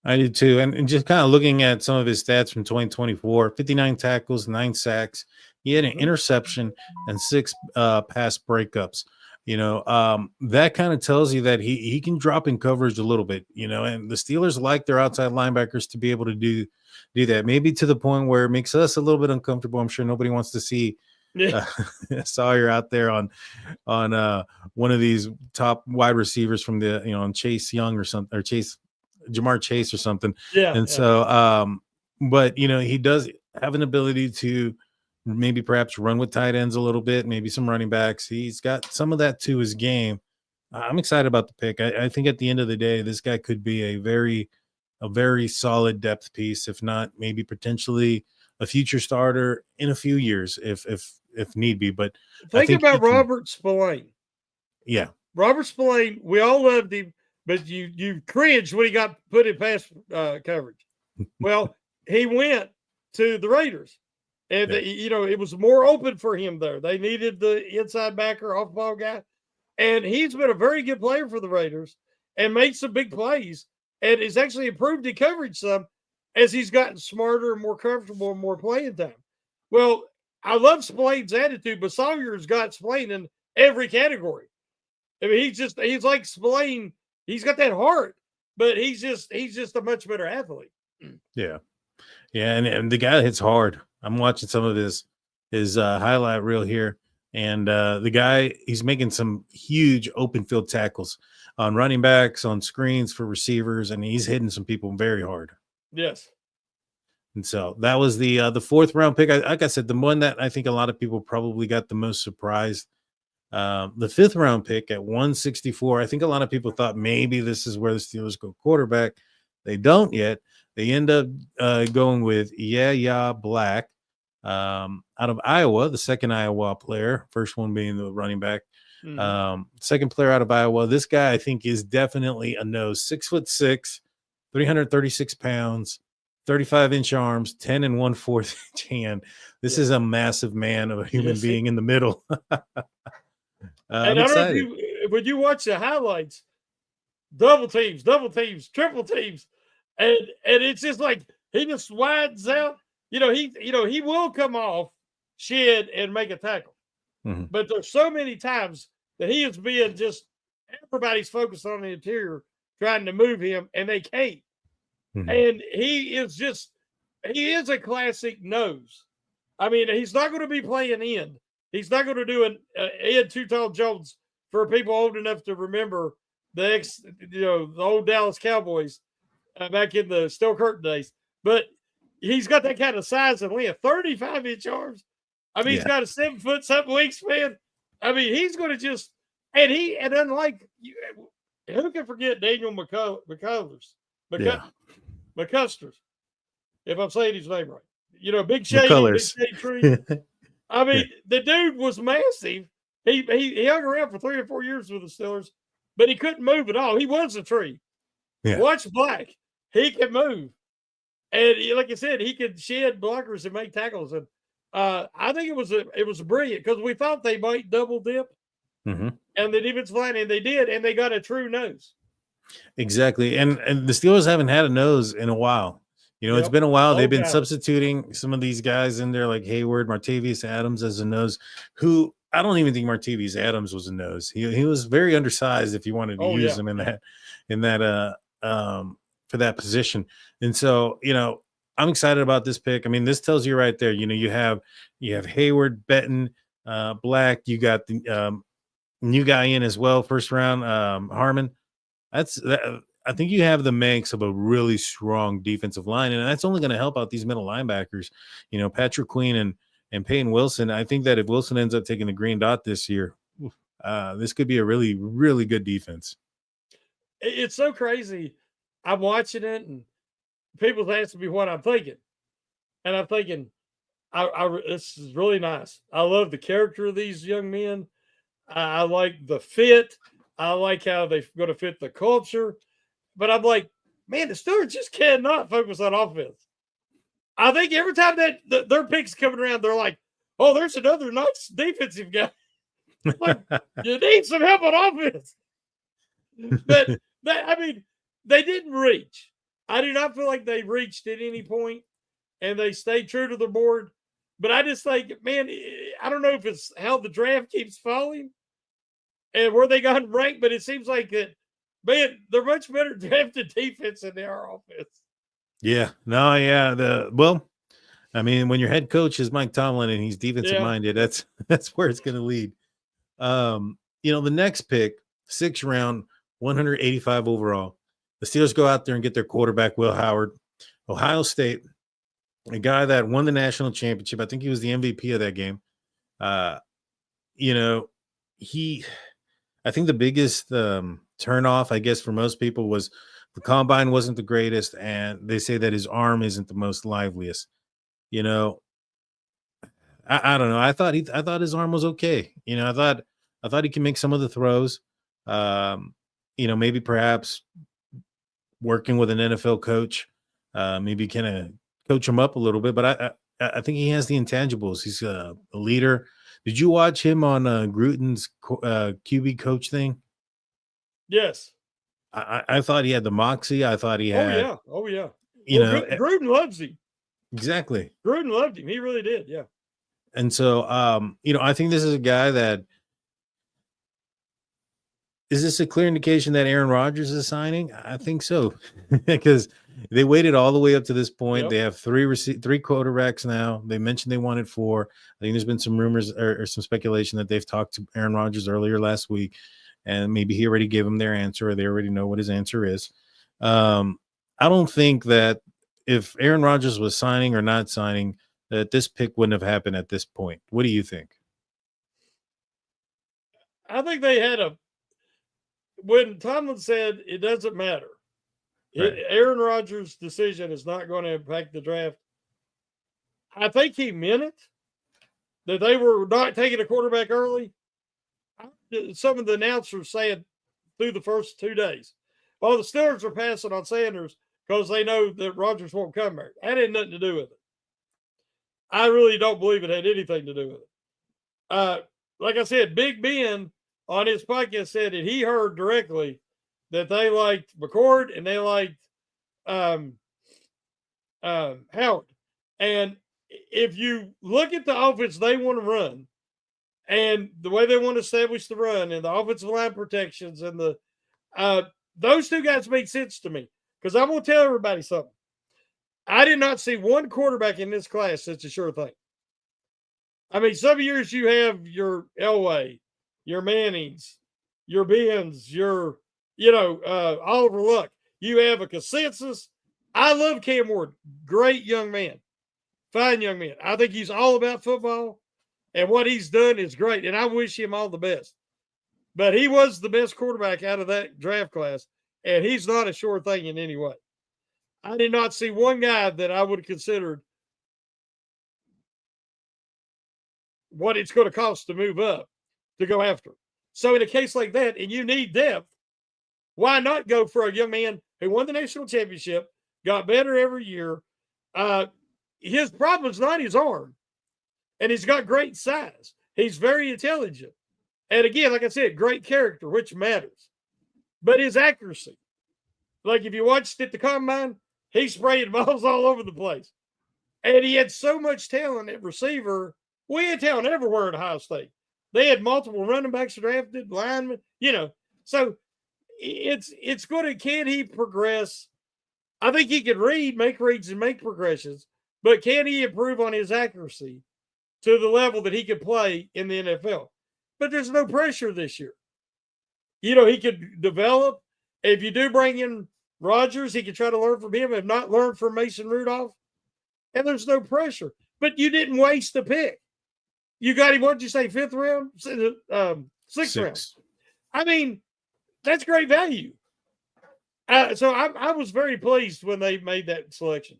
[SPEAKER 1] I do too. And just kind of looking at some of his stats from 2024, 59 tackles, 9 sacks. He had an interception and 6 pass breakups. That kind of tells you that he can drop in coverage a little bit, and the Steelers like their outside linebackers to be able to do that, maybe to the point where it makes us a little bit uncomfortable. I'm sure nobody wants to see Sawyer out there on one of these top wide receivers from the, on Chase Young or something, or Jamar Chase or something. So, but he does have an ability to maybe perhaps run with tight ends a little bit, maybe some running backs. He's got some of that to his game. I'm excited about the pick. I think at the end of the day, this guy could be a very solid depth piece, if not maybe potentially a future starter in a few years, if need be. But
[SPEAKER 2] think about Robert Spillane.
[SPEAKER 1] Yeah.
[SPEAKER 2] Robert Spillane, we all loved him, but you cringed when he got put in pass coverage. Well, he went to the Raiders. And, it was more open for him there. They needed the inside backer, off-ball guy. And he's been a very good player for the Raiders and made some big plays. and has actually improved in coverage some as he's gotten smarter and more comfortable and more playing time. Well, I love Splane's attitude, but Sawyer's got Splane in every category. I mean, he's like Spillane. He's got that heart, but he's just a much better athlete.
[SPEAKER 1] Yeah. Yeah, and the guy hits hard. I'm watching some of his highlight reel here, and the guy, he's making some huge open field tackles on running backs, on screens for receivers, and he's hitting some people very hard.
[SPEAKER 2] Yes.
[SPEAKER 1] And so that was the 4th round pick. Like I said, the one that I think a lot of people probably got the most surprised. The 5th round pick at 164. I think a lot of people thought maybe this is where the Steelers go quarterback. They don't yet. They end up going with Yaya Black out of Iowa, the second Iowa player, first one being the running back. Second player out of Iowa. This guy, I think, is definitely a nose. 6'6", 336 pounds, 35-inch arms, 10 and 1/4 inch hand. This is a massive man of a human being in the middle.
[SPEAKER 2] And
[SPEAKER 1] I'm excited.
[SPEAKER 2] when you watch the highlights, double teams, triple teams, and it's just like he just widens out. He will come off shed and make a tackle, but there's so many times that he is being just everybody's focused on the interior trying to move him, and they can't. And he is a classic nose. I mean, he's not going to be playing end. He's not going to do an Ed Too Tall Jones for people old enough to remember the old Dallas Cowboys back in the Steel Curtain days. But he's got that kind of size and length, 35-inch arms. I mean, he's got a 7-foot something wingspan. I mean, he's going to just and unlike who can forget Daniel McCullers, McCusters, if I'm saying his name right. Big shade tree. I mean, the dude was massive. He hung around for 3 or 4 years with the Steelers, but he couldn't move at all. He was a tree. Yeah. Watch Black. He can move. And like I said, he could shed blockers and make tackles. And I think it was brilliant because we thought they might double dip. And the defensive line, and they did, and they got a true nose.
[SPEAKER 1] Exactly. And the Steelers haven't had a nose in a while. It's been a while. They've been substituting some of these guys in there, like Hayward, Martavius Adams as a nose, who I don't even think Martavius Adams was a nose. He was very undersized if you wanted to use him in that for that position. And so, I'm excited about this pick. I mean, this tells you right there, you have Hayward, Benton, Black, you got the new guy in as well, first round, Harmon. I think you have the makes of a really strong defensive line, and that's only going to help out these middle linebackers. Patrick Queen and Peyton Wilson. I think that if Wilson ends up taking the green dot this year, this could be a really, really good defense.
[SPEAKER 2] It's so crazy. I'm watching it, and people's asking me what I'm thinking, and I'm thinking, this is really nice. I love the character of these young men. I like the fit. I like how they're going to fit the culture. But I'm like, man, the Steelers just cannot focus on offense. I think every time that their picks coming around, they're like, oh, there's another nice defensive guy. Like, you need some help on offense. But, they didn't reach. I do not feel like they reached at any point, and they stayed true to the board. But I just think, man, I don't know if it's how the draft keeps falling and where they got ranked, but it seems like that, man, they're much better drafted defense than they are offense.
[SPEAKER 1] Yeah. No, yeah. When your head coach is Mike Tomlin and he's defensive minded, that's where it's going to lead. The next pick, 6th round, 185 overall. The Steelers go out there and get their quarterback, Will Howard, Ohio State, a guy that won the national championship. I think he was the MVP of that game. I think the biggest turnoff, I guess, for most people was the combine wasn't the greatest, and they say that his arm isn't the most liveliest. I don't know. I thought his arm was okay. I thought he can make some of the throws. Maybe perhaps working with an NFL coach, maybe kind of coach him up a little bit. But I think he has the intangibles. He's a leader. Did you watch him on Gruden's QB coach thing?
[SPEAKER 2] Yes.
[SPEAKER 1] I thought he had the moxie. I thought he had,
[SPEAKER 2] Oh yeah.
[SPEAKER 1] you
[SPEAKER 2] Well,
[SPEAKER 1] know,
[SPEAKER 2] Gruden loves him.
[SPEAKER 1] exactly.
[SPEAKER 2] Gruden loved him. He really did. Yeah.
[SPEAKER 1] And so, I think this is a guy that, is this a clear indication that Aaron Rodgers is signing? I think so, because they waited all the way up to this point.
[SPEAKER 2] Yep.
[SPEAKER 1] They have three quarterbacks now. They mentioned they wanted four. I think there's been some rumors or some speculation that they've talked to Aaron Rodgers earlier last week, and maybe he already gave them their answer, or they already know what his answer is. I don't think that if Aaron Rodgers was signing or not signing, that this pick wouldn't have happened at this point. What do you think?
[SPEAKER 2] I think they had when Tomlin said it doesn't matter,
[SPEAKER 1] Right.
[SPEAKER 2] Aaron Rodgers' decision is not going to impact the draft. I think he meant it, that they were not taking a quarterback early. Some of the announcers said through the first 2 days, the Steelers are passing on Sanders because they know that Rodgers won't come back. That had nothing to do with it. I really don't believe it had anything to do with it. Like I said, Big Ben on his podcast said that he heard directly that they liked McCord and they liked Howard. And if you look at the offense they want to run and the way they want to establish the run and the offensive line protections and those two guys make sense to me. Because I'm going to tell everybody something. I did not see one quarterback in this class that's a sure thing. I mean, some years you have your Elway, your Mannings, your Benz, your, Oliver Luck. You have a consensus. I love Cam Ward. Great young man. Fine young man. I think he's all about football, and what he's done is great, and I wish him all the best. But he was the best quarterback out of that draft class, and he's not a sure thing in any way. I did not see one guy that I would have considered what it's going to cost to move up to go after. So in a case like that, and you need depth, why not go for a young man who won the national championship, got better every year? His problem is not his arm, and he's got great size. He's very intelligent. And again, like I said, great character, which matters. But his accuracy, like if you watched at the combine, he sprayed balls all over the place. And he had so much talent at receiver. We had talent everywhere at Ohio State. They had multiple running backs drafted, linemen, So it's going to, can he progress? I think he can make reads and make progressions, but can he improve on his accuracy to the level that he could play in the NFL? But there's no pressure this year. He could develop. If you do bring in Rodgers, he could try to learn from him, if not learn from Mason Rudolph. And there's no pressure. But you didn't waste a pick. You got him, what did you say, fifth round? Sixth round. I mean, that's great value. So I was very pleased when they made that selection.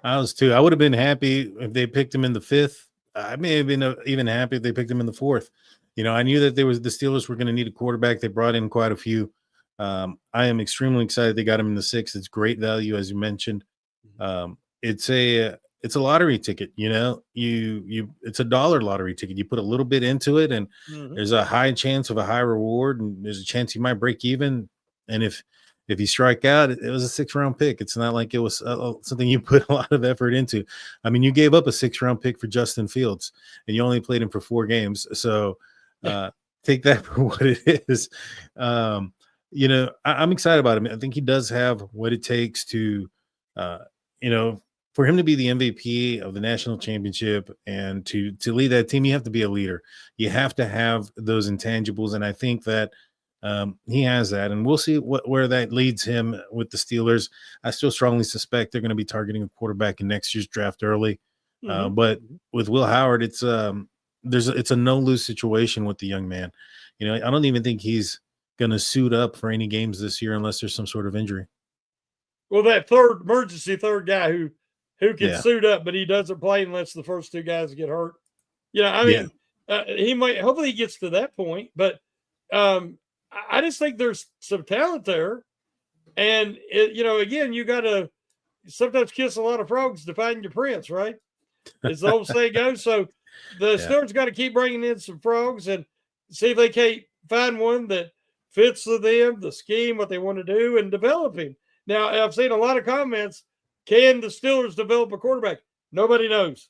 [SPEAKER 1] I was too. I would have been happy if they picked him in the fifth. I may have been even happy if they picked him in the fourth. I knew that the Steelers were going to need a quarterback. They brought in quite a few. I am extremely excited they got him in the sixth. It's great value, as you mentioned. It's a lottery ticket. It's a dollar lottery ticket. You put a little bit into it, and there's a high chance of a high reward, and there's a chance you might break even. And if you strike out, it was a 6th round pick. It's not like it was something you put a lot of effort into. I mean, you gave up a 6th round pick for Justin Fields, and you only played him for 4 games. So take that for what it is. I'm excited about him. I think he does have what it takes to, for him to be the MVP of the national championship and to lead that team. You have to be a leader. You have to have those intangibles. And I think that he has that, and we'll see where that leads him with the Steelers. I still strongly suspect they're going to be targeting a quarterback in next year's draft early. But with Will Howard, it's a no-lose situation with the young man. I don't even think he's going to suit up for any games this year unless there's some sort of injury.
[SPEAKER 2] Well, that emergency third guy who can suit up, but he doesn't play unless the first 2 guys get hurt. He might. Hopefully, he gets to that point, but I just think there's some talent there, and again, you got to sometimes kiss a lot of frogs to find your prince, right? As the old saying goes. So the Steelers got to keep bringing in some frogs and see if they can't find one that fits to them, the scheme, what they want to do, and develop him. Now, I've seen a lot of comments. Can the Steelers develop a quarterback? Nobody knows.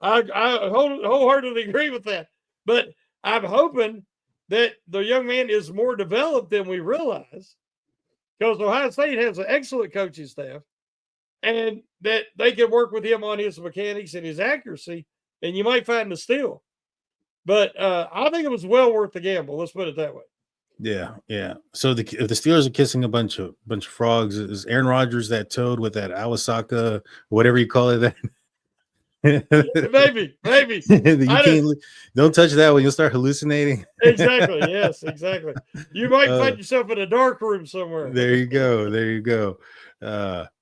[SPEAKER 2] I wholeheartedly agree with that. But I'm hoping that the young man is more developed than we realize, because Ohio State has an excellent coaching staff, and that they can work with him on his mechanics and his accuracy, and you might find the steal. But I think it was well worth the gamble. Let's put it that way.
[SPEAKER 1] Yeah, yeah. So if the Steelers are kissing a bunch of frogs, is Aaron Rodgers that toad with that Awasaka, whatever you call it? That
[SPEAKER 2] maybe.
[SPEAKER 1] You can't, don't touch that one. You'll start hallucinating.
[SPEAKER 2] Exactly. Yes, exactly. You might find yourself in a dark room somewhere.
[SPEAKER 1] There you go.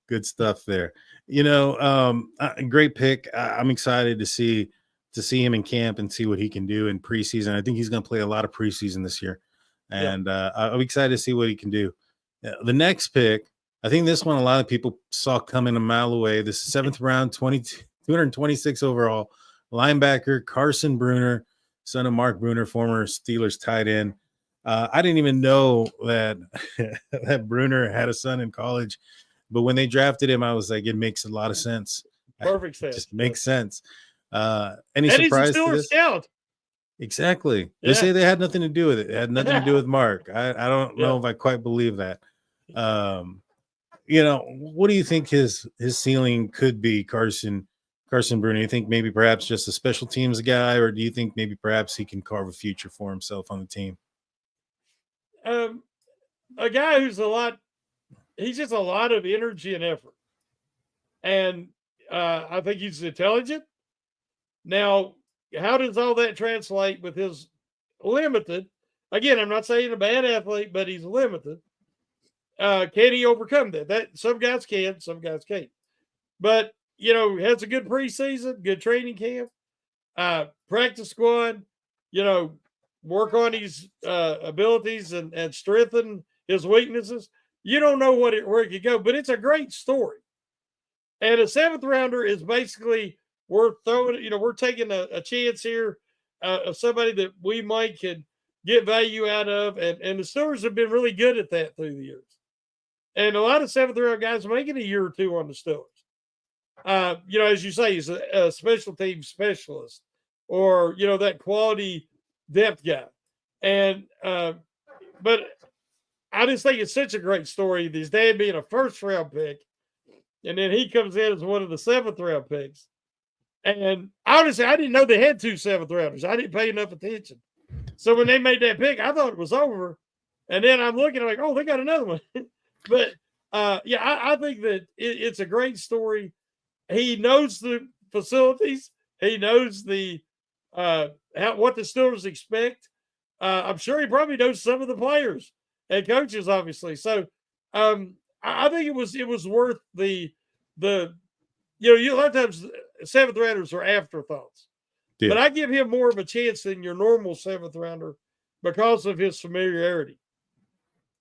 [SPEAKER 1] Good stuff there. Great pick. I'm excited to see him in camp and see what he can do in preseason. I think he's going to play a lot of preseason this year, and I'm excited to see what he can do. The next pick, I think this one a lot of people saw coming a mile away. This 7th round, 226 overall linebacker Carson Bruner, son of Mark Bruner, former Steelers tight end. I didn't even know that that Bruner had a son in college, but when they drafted him, I was like, it makes a lot of sense.
[SPEAKER 2] Perfect sense.
[SPEAKER 1] Just makes sense. Any
[SPEAKER 2] and
[SPEAKER 1] surprise
[SPEAKER 2] he's a Steelers
[SPEAKER 1] to this?
[SPEAKER 2] Scout.
[SPEAKER 1] Exactly. They say they had nothing to do with it. It had nothing to do with Mark. I don't know if I quite believe that. What do you think his ceiling could be, Carson Bruner? You think maybe perhaps just a special teams guy, or do you think maybe perhaps he can carve a future for himself on the team?
[SPEAKER 2] A guy who's he's just a lot of energy and effort. And I think he's intelligent. Now, how does all that translate with his limited? Again, I'm not saying a bad athlete, but he's limited. Can he overcome that? That some guys can, some guys can't. But has a good preseason, good training camp, practice squad. Work on his abilities and strengthen his weaknesses. You don't know where it could go, but it's a great story. And a 7th rounder is basically worth throwing. We're taking a chance here of somebody that we might could get value out of, and the Steelers have been really good at that through the years. And a lot of 7th round guys make it a year or two on the Steelers. As you say, he's a special team specialist, or that quality depth guy. And but I just think it's such a great story. His dad being a 1st round pick, and then he comes in as one of the 7th round picks. And honestly, I didn't know they had 2 7th rounders. I didn't pay enough attention. So when they made that pick, I thought it was over. And then I'm looking, I'm like, oh, they got another one. But I think that it's a great story. He knows the facilities. He knows the what the Steelers expect. I'm sure he probably knows some of the players and coaches, obviously. So I think it was worth the a lot of times 7th rounders are afterthoughts. Yeah. But I give him more of a chance than your normal 7th rounder because of his familiarity.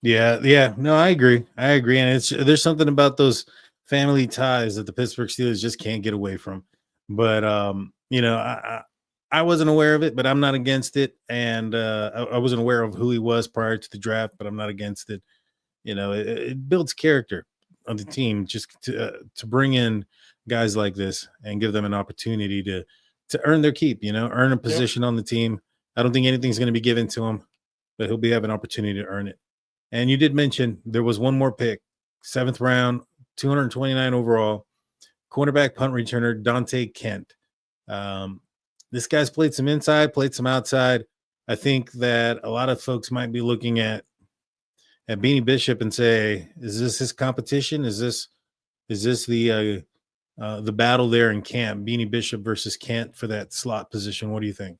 [SPEAKER 1] Yeah. No, I agree. And there's something about those family ties that the Pittsburgh Steelers just can't get away from. But I wasn't aware of it, but I'm not against it. And I wasn't aware of who he was prior to the draft, but I'm not against it. It builds character on the team just to bring in guys like this and give them an opportunity to earn their keep, earn a position on the team. I don't think anything's going to be given to him, but he'll have an opportunity to earn it. And you did mention there was one more pick, 7th round, 229 overall, cornerback punt returner Dante Kent. This guy's played some inside, played some outside. I think that a lot of folks might be looking at Beanie Bishop and say, is this his competition? Is this the battle there in camp, Beanie Bishop versus Kent for that slot position? What do you think?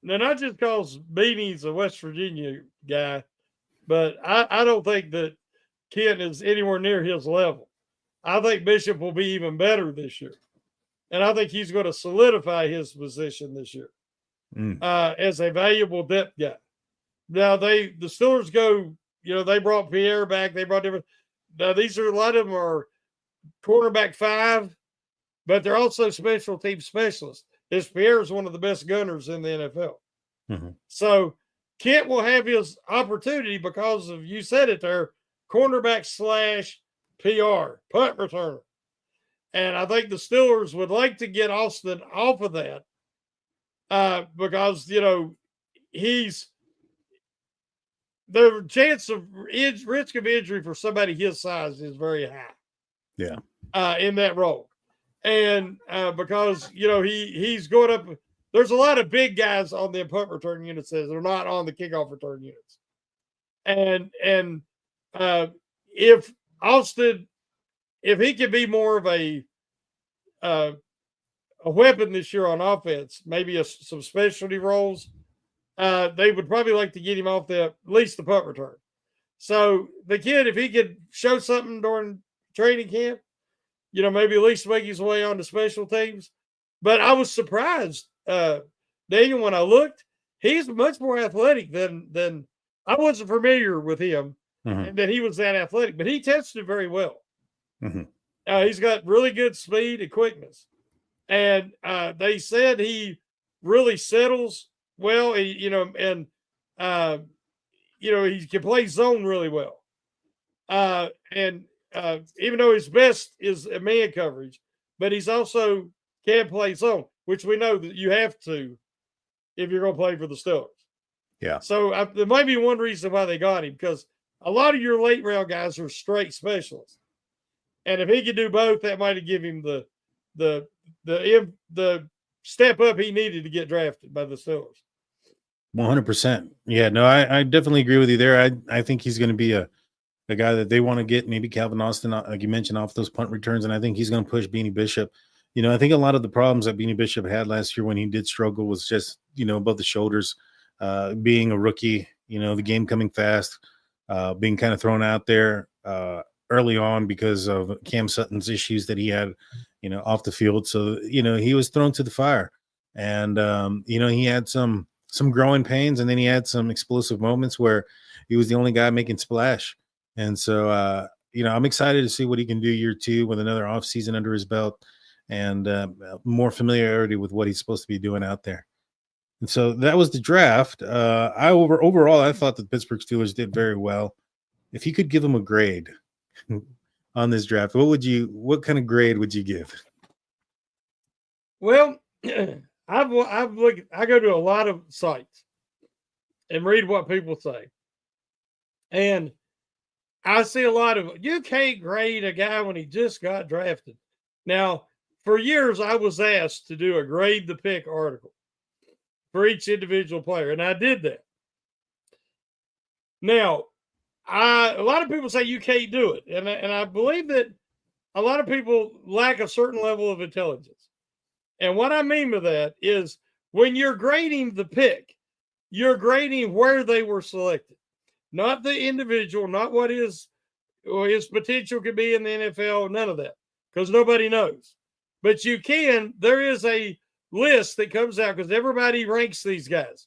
[SPEAKER 2] Now, not just because Beanie's a West Virginia guy, but I don't think that Kent is anywhere near his level. I think Bishop will be even better this year. And I think he's going to solidify his position this year as a valuable depth guy. Now, the Steelers go, they brought Pierre back. They brought different. Now, a lot of them are cornerback 5, but they're also special team specialists. Pierre is one of the best gunners in the NFL. Mm-hmm. So Kent will have his opportunity because of, you said it there, cornerback / PR, punt returner. And I think the Steelers would like to get Austin off of that because, the chance of risk of injury for somebody his size is very high.
[SPEAKER 1] Yeah.
[SPEAKER 2] In that role. And because, he's going up. There's a lot of big guys on the punt return units that are not on the kickoff return units. And if Austin, if he can be more of a weapon this year on offense, maybe some specialty roles, they would probably like to get him off at least the punt return. So the kid, if he could show something during training camp, maybe at least make his way on to special teams. But I was surprised, Daniel, when I looked, he's much more athletic than I wasn't familiar with him, and that he was that athletic. But he tested very well. He's got really good speed and quickness, and they said he really settles well. He can play zone really well, and even though his best is a man coverage, but he's also can play zone, which we know that you have to if you're going to play for the Steelers.
[SPEAKER 1] Yeah.
[SPEAKER 2] So there might be one reason why they got him, because a lot of your late round guys are straight specialists, and if he could do both, that might have given him the step up he needed to get drafted by the Steelers.
[SPEAKER 1] 100%. Yeah. No, I definitely agree with you there. I think he's going to be a guy that they want to get, maybe Calvin Austin, like you mentioned, off those punt returns. And I think he's going to push Beanie Bishop. I think a lot of the problems that Beanie Bishop had last year when he did struggle was just, above the shoulders, being a rookie, the game coming fast, being kind of thrown out there early on because of Cam Sutton's issues that he had, off the field. So, he was thrown to the fire, and, he had some growing pains, and then he had some explosive moments where he was the only guy making splash. And so, I'm excited to see what he can do year 2 with another offseason under his belt and more familiarity with what he's supposed to be doing out there. And so that was the draft. Overall, I thought the Pittsburgh Steelers did very well. If you could give them a grade on this draft, what kind of grade would you give?
[SPEAKER 2] Well, I go to a lot of sites and read what people say. And I see a lot of, you can't grade a guy when he just got drafted. Now, for years, I was asked to do a grade the pick article for each individual player, and I did that. Now, a lot of people say you can't do it, and I believe that a lot of people lack a certain level of intelligence. And what I mean by that is when you're grading the pick, you're grading where they were selected, not the individual, not what his potential could be in the NFL, none of that, because nobody knows. But there is a list that comes out because everybody ranks these guys.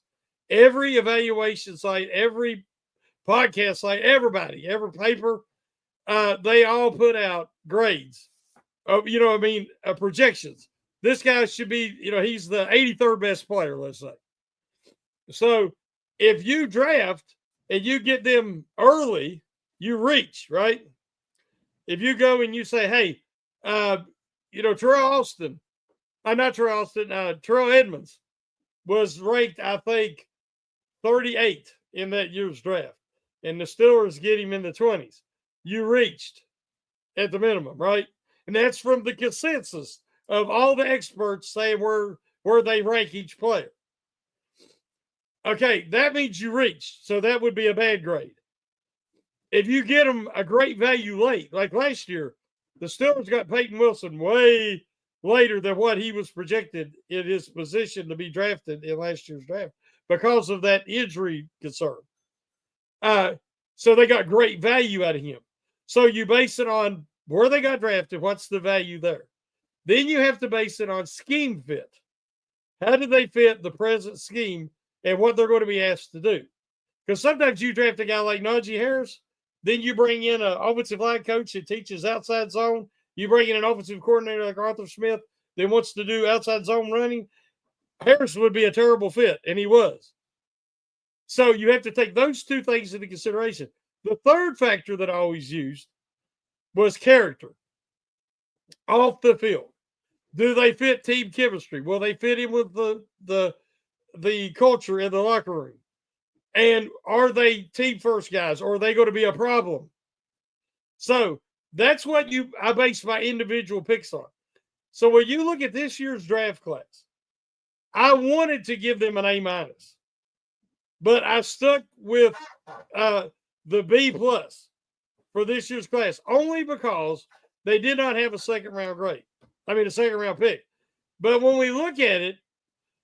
[SPEAKER 2] Every evaluation site, every podcast site, every paper, they all put out grades. Projections. This guy should be, he's the 83rd best player, let's say. So if you draft and you get them early, you reach, right? If you go and you say, hey, Terrell Edmonds was ranked, I think, 38 in that year's draft, and the Steelers get him in the 20s. You reached at the minimum, right? And that's from the consensus of all the experts saying where they rank each player. Okay, that means you reached, so that would be a bad grade. If you get them a great value late, like last year, the Steelers got Peyton Wilson way later than what he was projected in his position to be drafted in last year's draft because of that injury concern. So they got great value out of him. So you base it on where they got drafted, what's the value there. Then you have to base it on scheme fit. How do they fit the present scheme and what they're going to be asked to do? Because sometimes you draft a guy like Najee Harris, then you bring in an offensive line coach that teaches outside zone. You bring in an offensive coordinator like Arthur Smith that wants to do outside zone running. Harris would be a terrible fit, and he was. So you have to take those two things into consideration. The third factor that I always used was character off the field. Do they fit team chemistry? Will they fit in with the culture in the locker room? And are they team first guys, or are they going to be a problem? So that's what I base my individual picks on. So when you look at this year's draft class, I wanted to give them an A minus, but I stuck with the B plus for this year's class only because they did not have a second round grade. I mean, a second round pick. But when we look at it,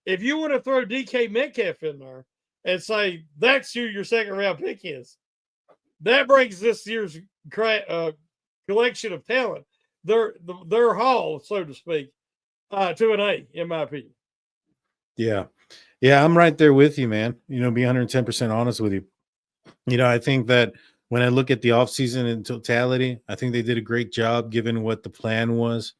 [SPEAKER 2] if you want to throw DK Metcalf in there and say that's who your second round pick is, that brings this year's collection of talent, their haul, so to speak, to an A, in my opinion.
[SPEAKER 1] Yeah. Yeah, I'm right there with you, man. You know, be 110% honest with you. You know, I think that when I look at the offseason in totality, I think they did a great job given what the plan was.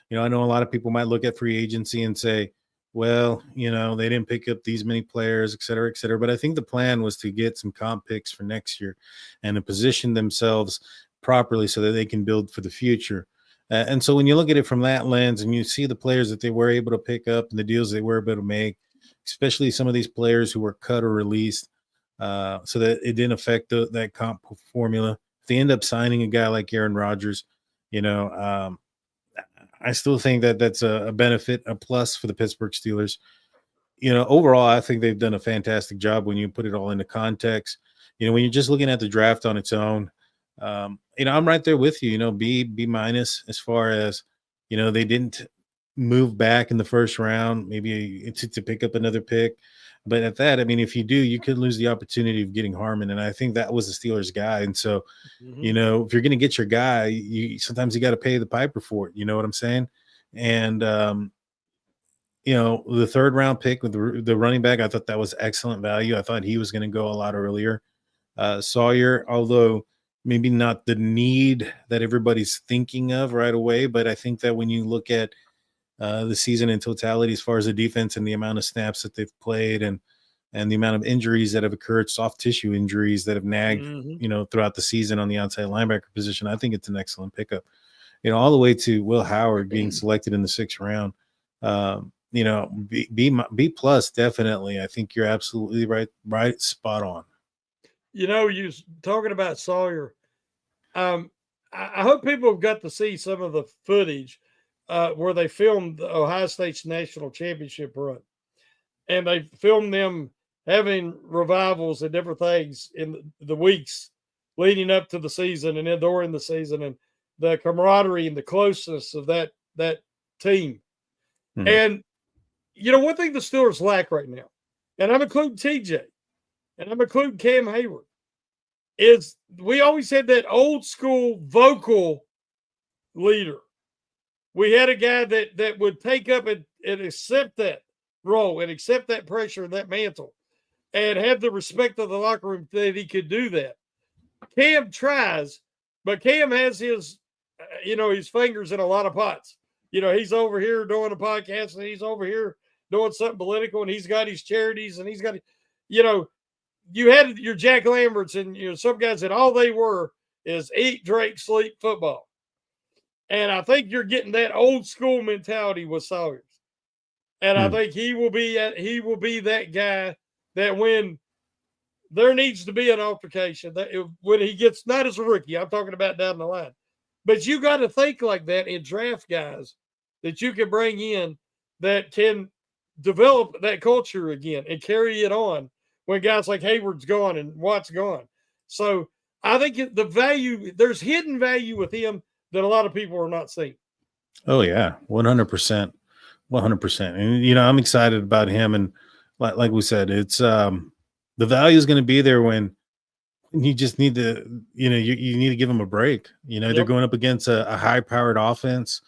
[SPEAKER 1] You know, I know a lot of people might look at free agency and say, well, you know, they didn't pick up these many players, et cetera, et cetera. But I think the plan was to get some comp picks for next year and to position themselves properly so that they can build for the future. And so when you look at it from that lens and you see the players that they were able to pick up and the deals they were able to make, especially some of these players who were cut or released, so that it didn't affect that comp formula. If they end up signing a guy like Aaron Rodgers, you know, I still think that that's a benefit, a plus for the Pittsburgh Steelers. You know, overall, I think they've done a fantastic job when you put it all into context. You know, when you're just looking at the draft on its own, you know, I'm right there with you. You know, B minus as far as, you know, they didn't move back in the first round, maybe to pick up another pick. But at that, I mean, if you do, you could lose the opportunity of getting Harmon, and I think that was the Steelers' guy. And so, you know, if you're going to get your guy, you sometimes you got to pay the piper for it. You know what I'm saying? And you know, the third round pick with the running back, I thought that was excellent value. I thought he was going to go a lot earlier. Sawyer, although maybe not the need that everybody's thinking of right away, but I think that when you look at the season in totality, as far as the defense and the amount of snaps that they've played and the amount of injuries that have occurred, soft tissue injuries that have nagged, you know, throughout the season on the outside linebacker position, I think it's an excellent pickup. You know, all the way to Will Howard being selected in the 6th round. You know, B plus definitely. I think you're absolutely right, spot on.
[SPEAKER 2] You know, you talking about Sawyer. I hope people have got to see some of the footage where they filmed the Ohio State's national championship run, and they filmed them having revivals and different things in the weeks leading up to the season and then during the season, and the camaraderie and the closeness of that team. And you know, one thing the Steelers lack right now, and I'm including TJ, and I'm including Cam Hayward, is we always had that old school vocal leader. We had a guy that would take up and accept that role and accept that pressure and that mantle and have the respect of the locker room that he could do that. Cam tries, but Cam has his, you know, his fingers in a lot of pots. You know, he's over here doing a podcast and he's over here doing something political and he's got his charities and he's got, you know, you had your Jack Lamberts and, you know, some guys that all they were is eat, drink, sleep, football. And I think you're getting that old school mentality with Sawyers. And I think he will be that guy that when there needs to be an altercation, that when he gets, not as a rookie, I'm talking about down the line, but you got to think like that in draft guys that you can bring in that can develop that culture again and carry it on when guys like Hayward's gone and Watt's gone. So I think the value, there's hidden value with him that a lot of people are not seeing.
[SPEAKER 1] Oh yeah, 100%, 100%. And you know, I'm excited about him. And like we said, it's the value is going to be there when you just need to, you know, you need to give them a break. You know, they're going up against a high-powered offense,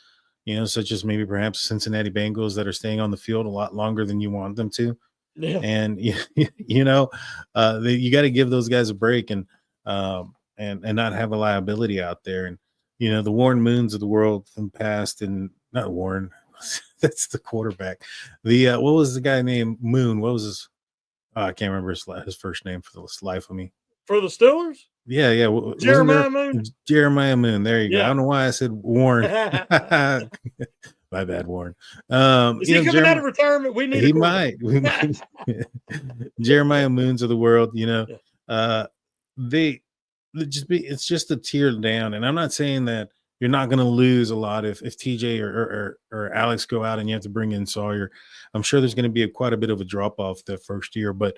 [SPEAKER 1] you know, such as maybe perhaps Cincinnati Bengals that are staying on the field a lot longer than you want them to.
[SPEAKER 2] Yeah.
[SPEAKER 1] And you know, you got to give those guys a break and not have a liability out there. And you know, the Warren Moons of the world from past, and not Warren, that's the quarterback. The what was the guy named Moon? What was his? I can't remember his first name for the life of me.
[SPEAKER 2] For the Steelers?
[SPEAKER 1] Yeah. Wasn't
[SPEAKER 2] Jeremiah
[SPEAKER 1] there
[SPEAKER 2] Moon?
[SPEAKER 1] Jeremiah Moon? There you go. I
[SPEAKER 2] Yeah.
[SPEAKER 1] don't know why I said Warren. My bad, Warren.
[SPEAKER 2] Is he coming out of retirement? We need
[SPEAKER 1] he
[SPEAKER 2] a
[SPEAKER 1] might. Jeremiah Moons of the world,
[SPEAKER 2] Yeah.
[SPEAKER 1] it's just a tier down. And I'm not saying that you're not going to lose a lot if TJ or Alex go out and you have to bring in Sawyer. I'm sure there's going to be quite a bit of a drop off the first year, but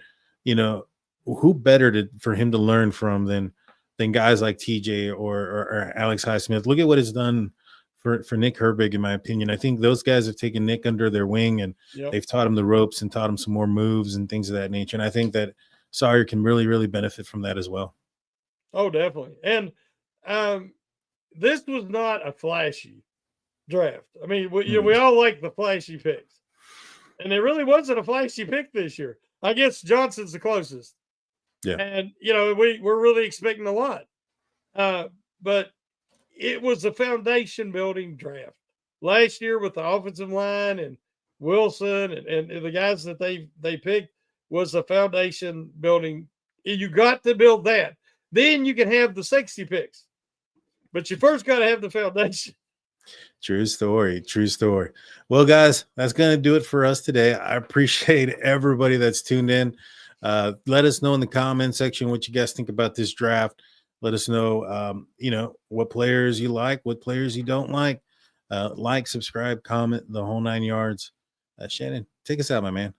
[SPEAKER 1] who better for him to learn from than guys like TJ or Alex Highsmith. Look at what it's done for Nick Herbig, in my opinion. I think those guys have taken Nick under their wing and they've taught him the ropes and taught him some more moves and things of that nature. And I think that Sawyer can really, really benefit from that as well.
[SPEAKER 2] Oh, definitely. And this was not a flashy draft. I mean, we all like the flashy picks. And it really wasn't a flashy pick this year. I guess Johnson's the closest.
[SPEAKER 1] Yeah.
[SPEAKER 2] And, we're really expecting a lot. But it was a foundation building draft. Last year with the offensive line and Wilson and the guys that they picked was a foundation building. You got to build that. Then you can have the sexy picks. But you first got to have the foundation.
[SPEAKER 1] True story. Well, guys, that's going to do it for us today. I appreciate everybody that's tuned in. Let us know in the comment section what you guys think about this draft. Let us know, what players you like, what players you don't like. Like, subscribe, comment, the whole 9 yards. Shannon, take us out, my man.